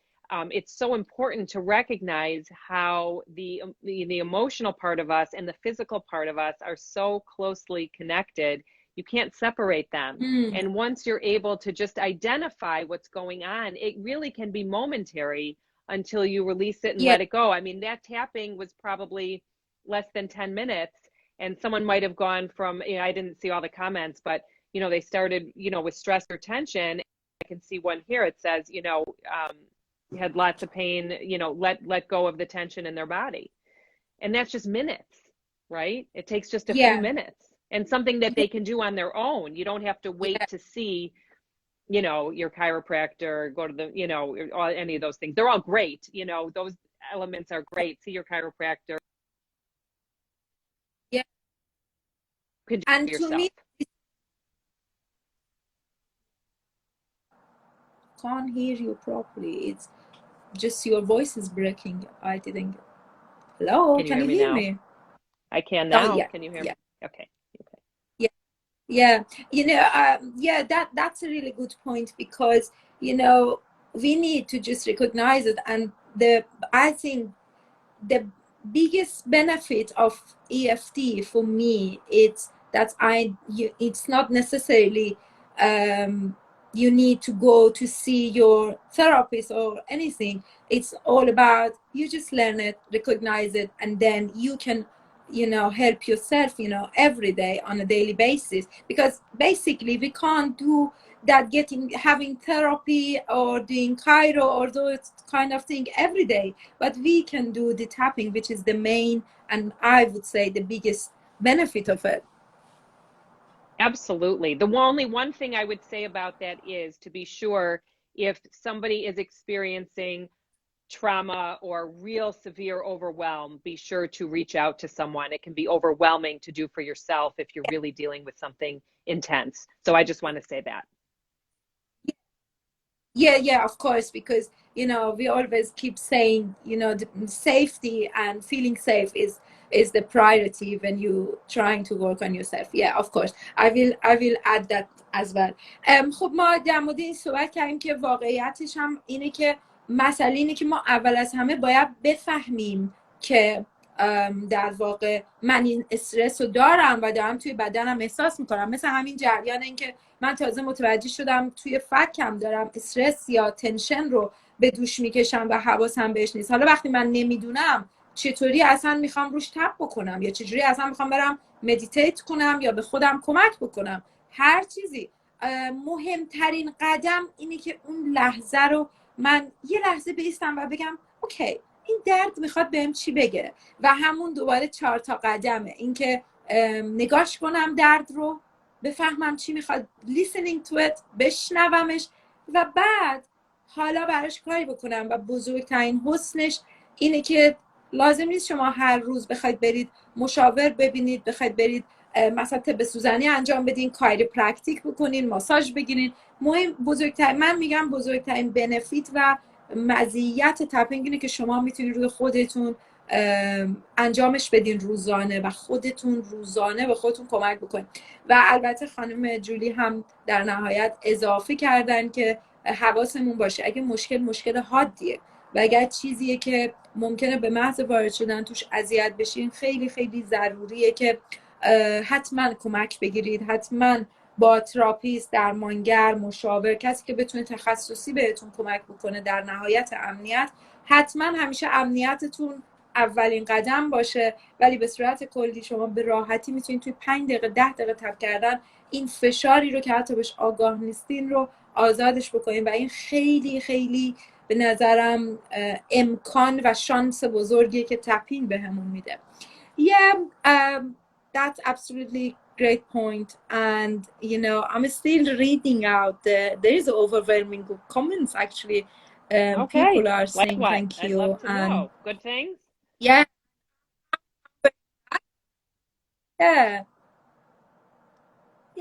it's so important to recognize how the emotional part of us and the physical part of us are so closely connected. You can't separate them. And once you're able to just identify what's going on, it really can be momentary until you release it and let it go. I mean, that tapping was probably less than 10 minutes. And someone might have gone from, you know, I didn't see all the comments, but, you know, they started, you know, with stress or tension. I can see one here. It says, you know, had lots of pain, you know, let go of the tension in their body. And that's just minutes, right? It takes just a few minutes. And something that they can do on their own. You don't have to wait to see, you know, your chiropractor, go to the, you know, any of those things. They're all great. You know, those elements are great. See your chiropractor. Yeah. You can do and it yourself. To me, can't hear you properly. It's just your voice is breaking. I didn't. Hello, can you hear me? I can now. Oh, yeah. Can you hear me? Okay. Yeah, you know, yeah, that's a really good point, because, you know, we need to just recognize it. And I think the biggest benefit of EFT for me, it's that it's not necessarily you need to go to see your therapist or anything. It's all about, you just learn it, recognize it, and then you can, you know, help yourself, you know, every day on a daily basis. Because basically we can't do that, having therapy or doing chiro or those kind of thing every day, but we can do the tapping, which is the main, and I would say the biggest benefit of it. Absolutely. The only one thing I would say about that is to be sure, if somebody is experiencing trauma or real severe overwhelm, be sure to reach out to someone. It can be overwhelming to do for yourself if you're really dealing with something intense. So I just want to say that. Yeah, of course, because, you know, we always keep saying, you know, the safety and feeling safe is the priority when you trying to work on yourself. Yeah, of course. I will add that as well. خب ما در مورد این صحبت کردیم که واقعیتش هم اینه که مسئله اینه که ما اول از همه باید بفهمیم که در واقع من این استرس رو دارم و دارم توی بدنم احساس میکنم. مثل همین جریان این که من تازه متوجه شدم توی فکم دارم استرس یا تنشن رو به دوش میکشم و حواسم بهش نیست. حالا وقتی من نمیدونم چطوری اصلا میخوام روش تپ بکنم، یا چجوری اصلا میخوام برم مدیتیت کنم یا به خودم کمک بکنم، هر چیزی، مهمترین قدم اینه که اون لحظه رو من یه لحظه بایستم و بگم اوکی، این درد میخواد بهم چی بگه. و همون دوباره 4 تا قدمه، این که نگاش کنم درد رو، بفهمم چی میخواد، listening to it، بشنومش، و بعد حالا براش کاری بکنم. و بزرگترین حسنش اینه که لازم نیست شما هر روز بخواید برید مشاور ببینید، بخواید برید مثلا طب سوزنی انجام بدین، کایری پرکتیک بکنین، ماساژ بگیرین. من میگم بزرگترین بنفیت و مزیت تپینگ اینه که شما میتونید روی خودتون انجامش بدین روزانه و خودتون روزانه به خودتون کمک بکنین. و البته خانم جولی هم در نهایت اضافه کردن که حواسمون باشه اگه مشکل حادیه و اگر چیزیه که ممکنه به محض وارد شدن توش اذیت بشین، خیلی خیلی ضروریه که حتما کمک بگیرید، حتما با تراپیست، درمانگر، مشاور، کسی که بتونه تخصصی بهتون کمک بکنه. در نهایت امنیت، حتما همیشه امنیتتون اولین قدم باشه، ولی به صورت کلی شما به راحتی میتونید توی 5 دقیقه 10 دقیقه تب کردن این فشاری رو که حتی بهش آگاه نیستین رو آزادش بکنین و این خیلی خیلی به نظرم امکان و شانس بزرگیه که تپین بهمون میده. That's absolutely great point. And you know, I'm still reading out there is overwhelming comments actually. Okay. People are Like saying what? thank you. I'd love to know. Good things? Yeah.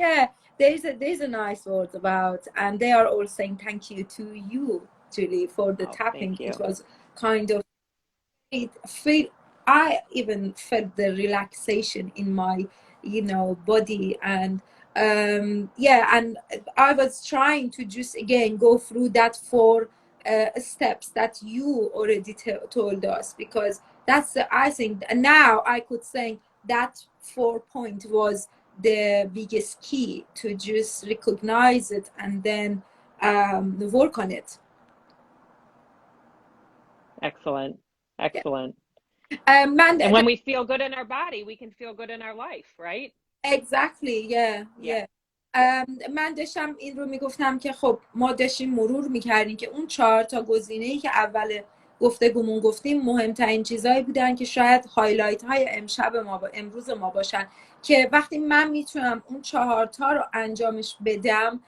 Yeah, there's a nice word about, and they are all saying thank you to you, Julie, for the tapping. It was kind of I even felt the relaxation in my body, and and I was trying to just again go through that 4 steps that you already told us, because that's I think now I could say that 4 point was the biggest key to just recognize it and then work on it. Excellent. And when we feel good in our body, we can feel good in our life, right? Exactly. Yeah. من داشتم این رو میگفتم که خب ما داشتیم مرور میکردیم که اون 4 تا گزینه‌ای که اول گفتگومون گفتیم مهمترین چیزایی بودن که شاید هایلایت های امشب ما امروز ما باشن، که وقتی من میتونم اون 4 تا رو انجامش بدم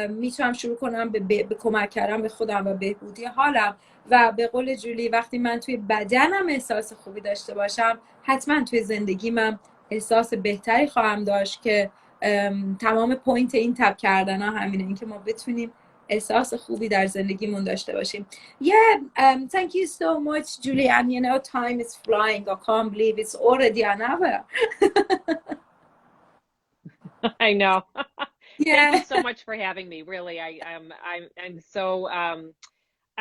میتونم شروع کنم به کمک کردن به خودم و بهبودی حالم. و به قول جولی وقتی من توی بدنم احساس خوبی داشته باشم، حتما توی زندگیمم احساس بهتری خواهم داشت، که تمام پوینت این تب کردن ها همینه، این که ما بتونیم احساس خوبی در زندگیمون داشته باشیم. Thank you so much, Julie. And you know, time is flying. I can't believe it's already an hour. I know. Yeah. Thank you so much for having me. Really,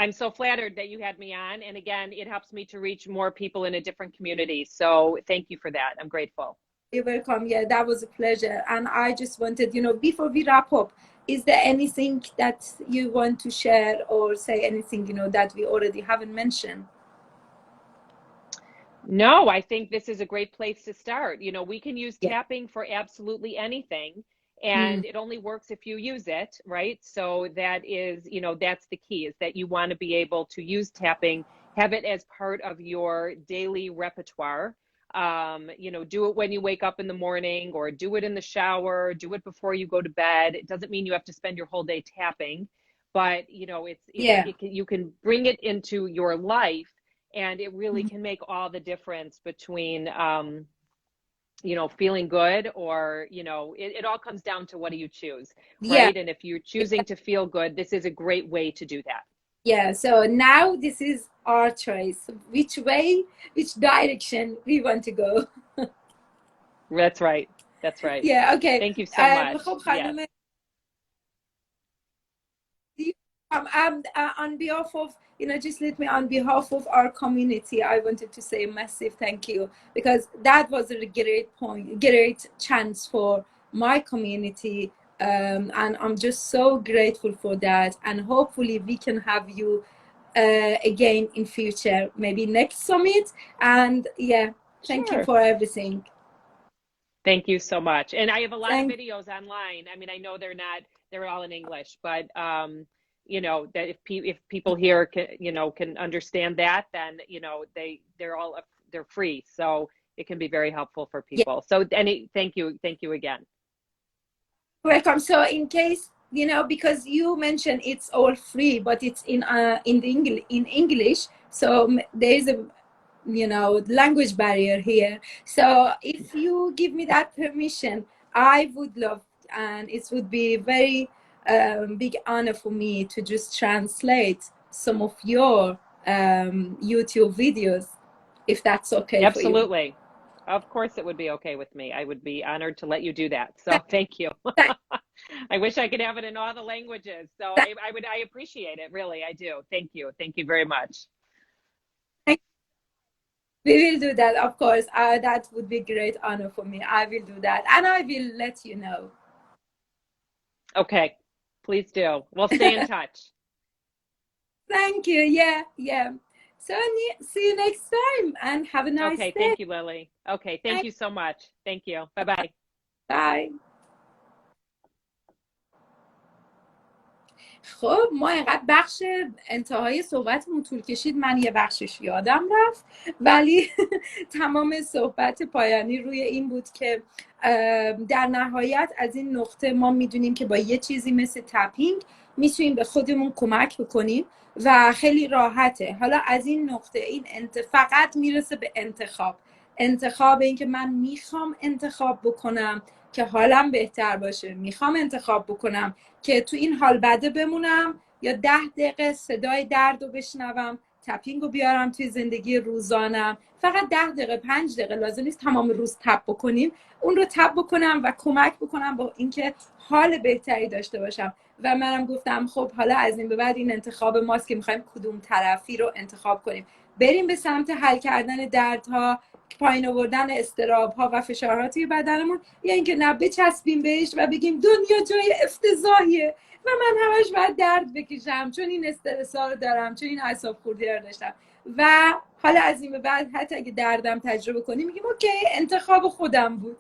I'm so flattered that you had me on. And again, it helps me to reach more people in a different community. So thank you for that. I'm grateful. You're welcome. Yeah, that was a pleasure. And I just wanted, before we wrap up, is there anything that you want to share or say anything, that we already haven't mentioned? No, I think this is a great place to start. We can use tapping for absolutely anything. And it only works if you use it, right? So that is, that's the key, is that you want to be able to use tapping, have it as part of your daily repertoire. Do it when you wake up in the morning, or do it in the shower, do it before you go to bed. It doesn't mean you have to spend your whole day tapping, but you can bring it into your life, and it really can make all the difference between feeling good, or it all comes down to what do you choose, right? And if you're choosing to feel good, this is a great way to do that. So now this is our choice, which direction we want to go. That's right. Yeah, okay. Thank you so much. On behalf of on behalf of our community, I wanted to say a massive thank you, because that was a great chance for my community, and I'm just so grateful for that. And hopefully we can have you again in future, maybe next summit. And thank you for everything. Thank you so much. And I have a lot of videos online. I mean, I know they're all in English, but that if people here can understand that, then they're free, so it can be very helpful for people. So thank you again. Welcome. So in case because you mentioned it's all free, but it's in English, so there is a language barrier here. So if you give me that permission, I would love, and it would be very big honor for me to just translate some of your YouTube videos. if that's okay for you. Absolutely. Of course it would be okay with me. I would be honored to let you do that. So thank you. I wish I could have it in all the languages. So I appreciate it. Really, I do. Thank you. Thank you very much. We will do that, of course. That would be great honor for me. I will do that. And I will let you know. Okay. Please do. We'll stay in touch. Thank you. Yeah. So see you next time and have a nice day. Okay, thank you, Lily. Okay, thank you so much. Thank you. Bye-bye. Bye. خب ما اینقدر بخش انتهای صحبتمون طول کشید، من یه بخشش یادم رفت، ولی تمام صحبت پایانی روی این بود که در نهایت از این نقطه ما میدونیم که با یه چیزی مثل تپینگ میتونیم به خودمون کمک بکنیم و خیلی راحته. حالا از این نقطه این فقط میرسه به انتخاب این که من میخوام انتخاب بکنم که حالم بهتر باشه، میخوام انتخاب بکنم که تو این حال بده بمونم یا 10 دقیقه صدای درد رو بشنوم، تپینگ رو بیارم توی زندگی روزانم. فقط 10 دقیقه 5 دقیقه، لازم نیست تمام روز تپ بکنیم، اون رو تپ بکنم و کمک بکنم با اینکه حال بهتری داشته باشم. و منم گفتم خب حالا از این به بعد این انتخاب ماست که میخوایم کدوم طرفی رو انتخاب کنیم، بریم به سمت حل کردن دردها، پایین آوردن اضطراب‌ها و فشارها توی بدنمون، یا اینکه نه بچسبیم بهش و بگیم دنیا جای افتضاحیه و من همش باید درد بکشم چون این استرس‌ها رو دارم، چون این اعصاب خوردی رو داشتم. و حالا از این به بعد حتی اگه دردم تجربه کنیم میگیم اوکی انتخاب خودم بود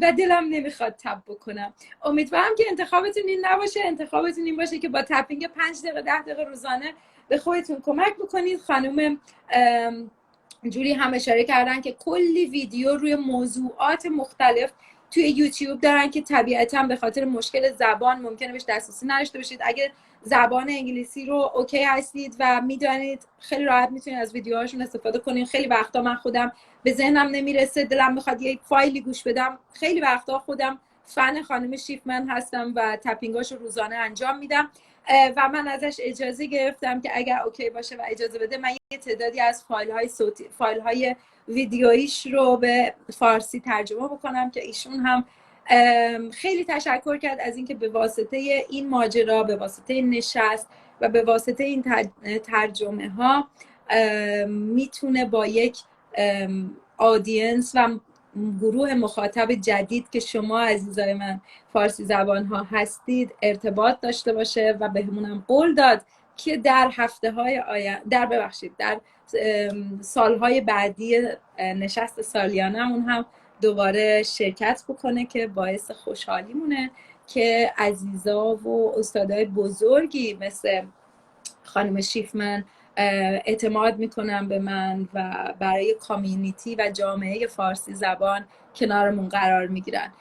و دلم نمیخواد تپ بکنم. امیدوارم که انتخابتون این نباشه، انتخابتون این باشه که با تپینگ 5 دقیقه 10 دقیقه روزانه به خودتون کمک بکنید. خانم جولی هم اشاره کردن که کلی ویدیو روی موضوعات مختلف توی یوتیوب دارن که طبیعتاً به خاطر مشکل زبان ممکنه بهش دسترسی نداشته باشید. اگر زبان انگلیسی رو اوکی هستید و میدونید خیلی راحت میتونید از ویدیوهاشون استفاده کنید. خیلی وقتا من خودم به ذهنم نمیرسه، دلم میخواد یک فایلی گوش بدم، خیلی وقتا خودم فن خانم شیفمن هستم و تپینگاشو روزانه انجام میدم و من ازش اجازه گرفتم که اگر اوکی باشه و اجازه بده من یه تعدادی از فایل های ویدیویش رو به فارسی ترجمه بکنم که ایشون هم خیلی تشکر کرد از اینکه به واسطه این ماجرا، به واسطه نشست و به واسطه این ترجمه ها میتونه با یک آدینس و گروه مخاطب جدید که شما عزیزای من فارسی زبان ها هستید ارتباط داشته باشه و بهمونم قول داد که در هفته‌های در سالهای بعدی نشست سالیانه اون هم دوباره شرکت بکنه که باعث خوشحالی مونه که عزیزا و استادای بزرگی مثل خانم شیفمن اعتماد میکنن به من و برای کامیونیتی و جامعه فارسی زبان کنارمون قرار میگیرن.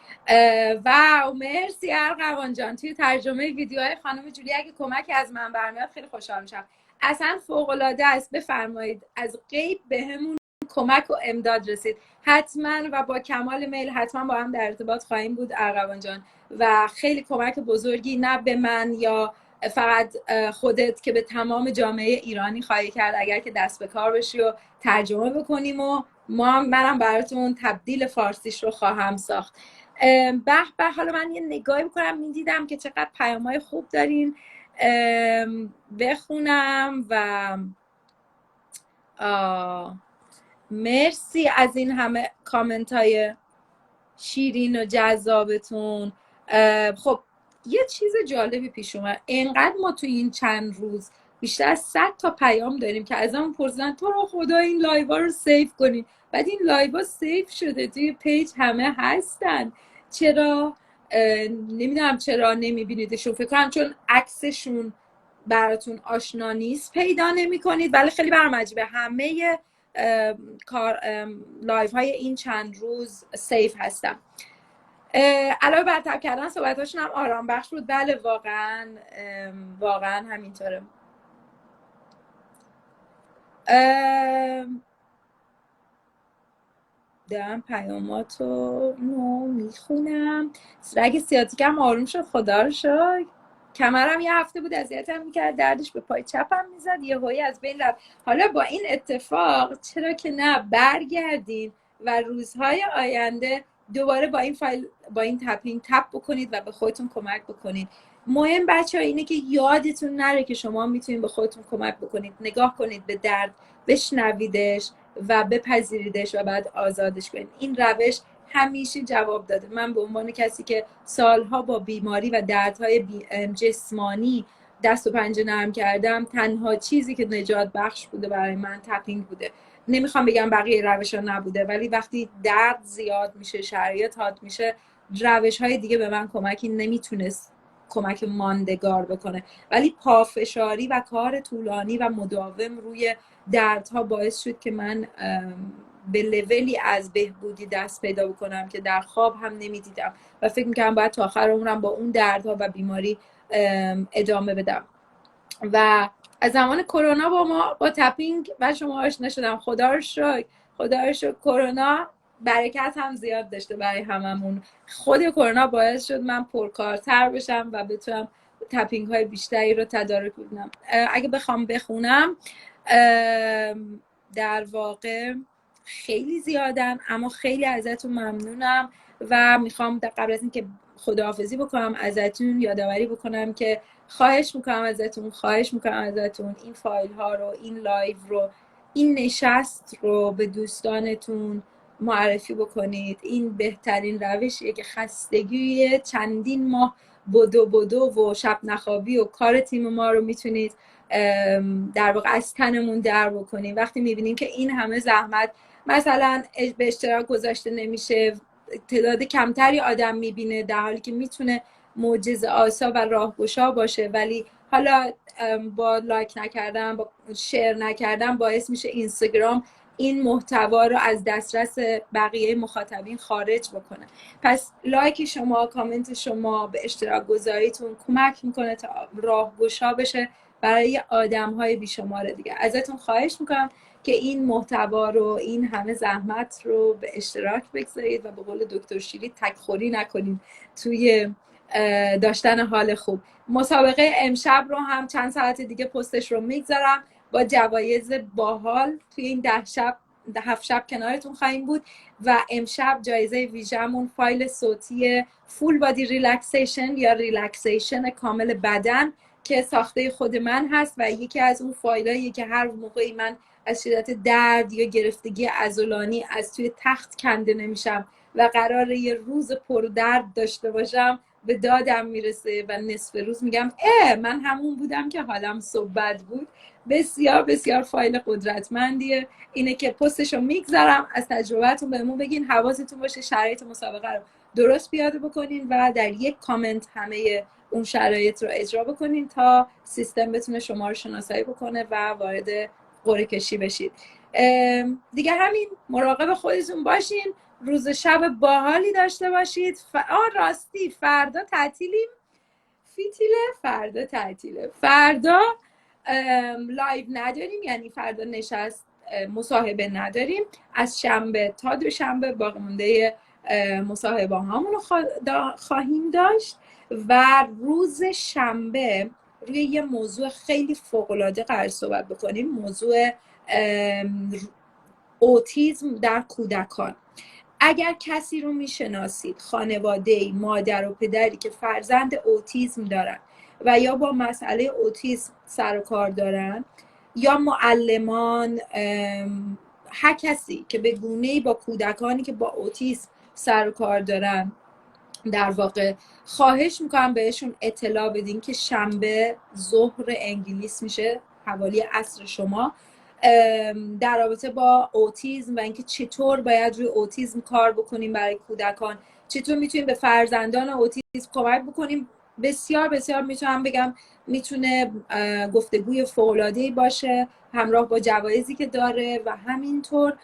و مرسی ارغوان جان، توی ترجمه ویدیوهای خانم جولی اگه کمکی از من برمیاد خیلی خوشحال میشم. اصلا فوق العاده است. بفرمایید از غیب بهمون کمک و امداد رسید حتما و با کمال میل حتما با هم در ارتباط خواهیم بود ارغوان جان و خیلی کمک بزرگی نه به من یا فقط خودت که به تمام جامعه ایرانی خواهی کرد اگر که دست به کار بشی و ترجمه بکنیم و منم براتون تبدیل فارسیش رو خواهم ساخت. به حالا من یه نگاهی بکنم میدیدم که چقدر پیام‌های خوب دارین، بخونم و مرسی از این همه کامنت های شیرین و جذابتون. خب یه چیز جالبی پیش اومد. اینقدر ما تو این چند روز بیشتر از 100 تا پیام داریم که از همون پرسیدن تو رو خدا این لایوا رو سیو کنین. بعد این لایوا سیو شده توی پیج، همه هستن، چرا نمیدونم چرا نمیبینیدشون. فکر کنم چون عکسشون براتون آشنا نیست پیدا نمی کنید، ولی خیلی برام عجیبه همه لایو های این چند روز سیف هستم. علاوه بر تب کردن صحبتاشون هم آرام بخش بود. بله واقعا همینطوره. دارم پیاماتو میخونم. رگ سیاتیکم آروم شد خدا رو شکر. کمرم یه هفته بود اذیتم میکرد، دردش به پای چپم میزد، یهویی از بین رفت. حالا با این اتفاق چرا که نه برگردین و روزهای آینده دوباره با این تپینگ تپ بکنید و به خودتون کمک بکنید. مهم بچه‌ها اینه که یادتون نره که شما میتونید به خودتون کمک بکنید. نگاه کنید به درد، بشنویدش و بپذیریدش و بعد آزادش کنید. این روش همیشه جواب داده. من به عنوان کسی که سالها با بیماری و دردهای جسمانی دست و پنجه نرم کردم، تنها چیزی که نجات بخش بوده برای من تپینگ بوده. نمیخوام بگم بقیه روش‌ها نبوده، ولی وقتی درد زیاد میشه، شرایط حاد میشه، روش‌های دیگه به من کمکی نمیتونست کمک ماندگار بکنه. ولی پافشاری و کار طولانی و مداوم روی دردها باعث شد که من به لولی از بهبودی دست پیدا بکنم که در خواب هم نمیدیدم و فکر میکنم باید تا آخر عمرم با اون دردها و بیماری ادامه بدم. و از زمان کرونا با تپینگ و شما آشنا شدم. خدا رو شکر کرونا برکت هم زیاد داشته برای هممون. خود کرونا باعث شد من پرکارتر بشم و بتونم تپینگ های بیشتری رو تدارک کنم. اگه بخوام بخونم در واقع خیلی زیادن، اما خیلی ازتون ممنونم و میخوام قبل از اینکه خداحافظی بکنم ازتون یادآوری بکنم که خواهش میکنم ازتون این فایل ها رو، این لایو رو، این نشست رو به دوستانتون معرفی بکنید. این بهترین روشیه که خستگی چندین ماه بدو و شب نخوابی و کار تیم ما رو میتونید در واقع از تنمون در بکنیم. وقتی میبینیم که این همه زحمت مثلا به اشتراک گذاشته نمیشه، تعداد کمتری آدم میبینه، در حالی که میتونه معجزه آسا و راهگشا باشه، ولی حالا با لایک نکردن، با شیر نکردن باعث میشه اینستاگرام این محتوا رو از دسترس بقیه مخاطبین خارج بکنه. پس لایک شما، کامنت شما، به اشتراک گذاریتون کمک میکنه تا راهگشا بشه برای آدم‌های بیشمار دیگه. ازتون خواهش میکنم که این محتوا رو، این همه زحمت رو به اشتراک بگذارید و به قول دکتر شیلی تک‌خوری نکنید توی داشتن حال خوب. مسابقه امشب رو هم چند ساعت دیگه پستش رو میگذارم با جوایز باحال. توی این 7 شب کنارتون خواهیم بود و امشب جایزه ویژمون فایل صوتی فول بادی ریلکسیشن یا ریلکسیشن کامل بدن که ساخته خود من هست و یکی از اون فایلاییه که هر موقعی من از شدت درد یا گرفتگی عضلانی از توی تخت کنده نمیشم و قراره یه روز پردرد داشته باشم، به دادم میرسه و نصف روز میگم من همون بودم که حالم صبح بد بود. بسیار بسیار فایل قدرتمندیه. اینه که پستشو میگذارم، از تجربهتون بهمون بگین، حواستون باشه شرایط مسابقه رو درست پیاده بکنین و در یک کامنت همه اون شرایط رو اجرا بکنین تا سیستم بتونه شما رو شناسایی بکنه و وارد قرعه کشی بشید. دیگه همین، مراقب خودتون باشین، روز شب باحالی داشته باشید. راستی فردا تعطیلیم، فردا لایو نداریم، یعنی فردا نشست مصاحبه نداریم. از شنبه تا دوشنبه باقی مونده مصاحبه هامون رو خواهیم داشت و روز شنبه روی یه موضوع خیلی فوق‌العاده قرار صحبت بکنیم، موضوع اوتیسم در کودکان. اگر کسی رو میشناسید، خانواده‌ای، مادر و پدری که فرزند اوتیسم دارن و یا با مسئله اوتیسم سر و کار دارن، یا معلمان، هر کسی که به گونه‌ای با کودکانی که با اوتیسم سر و کار دارن، در واقع خواهش میکنم بهشون اطلاع بدین که شنبه ظهر انگلیس میشه، حوالی عصر شما، در رابطه با اوتیسم و اینکه چطور باید روی اوتیسم کار بکنیم برای کودکان، چطور میتونیم به فرزندان اوتیسم کمک بکنیم. بسیار بسیار میتونم بگم میتونه گفتگوی فوق‌العاده‌ای باشه همراه با جوایزی که داره و همینطور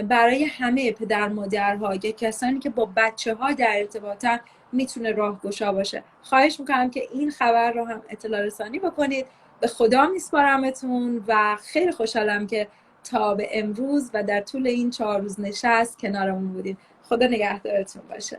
برای همه پدر مادرها یا کسانی که با بچه‌ها در ارتباطن میتونه راهگشا باشه. خواهش میکنم که این خبر رو هم اطلاع رسانی بکنید. به خدا میسپارمتون و خیلی خوشحالم که تا به امروز و در طول این 4 روز نشست کنارمون بودید. خدا نگهدارتون باشه.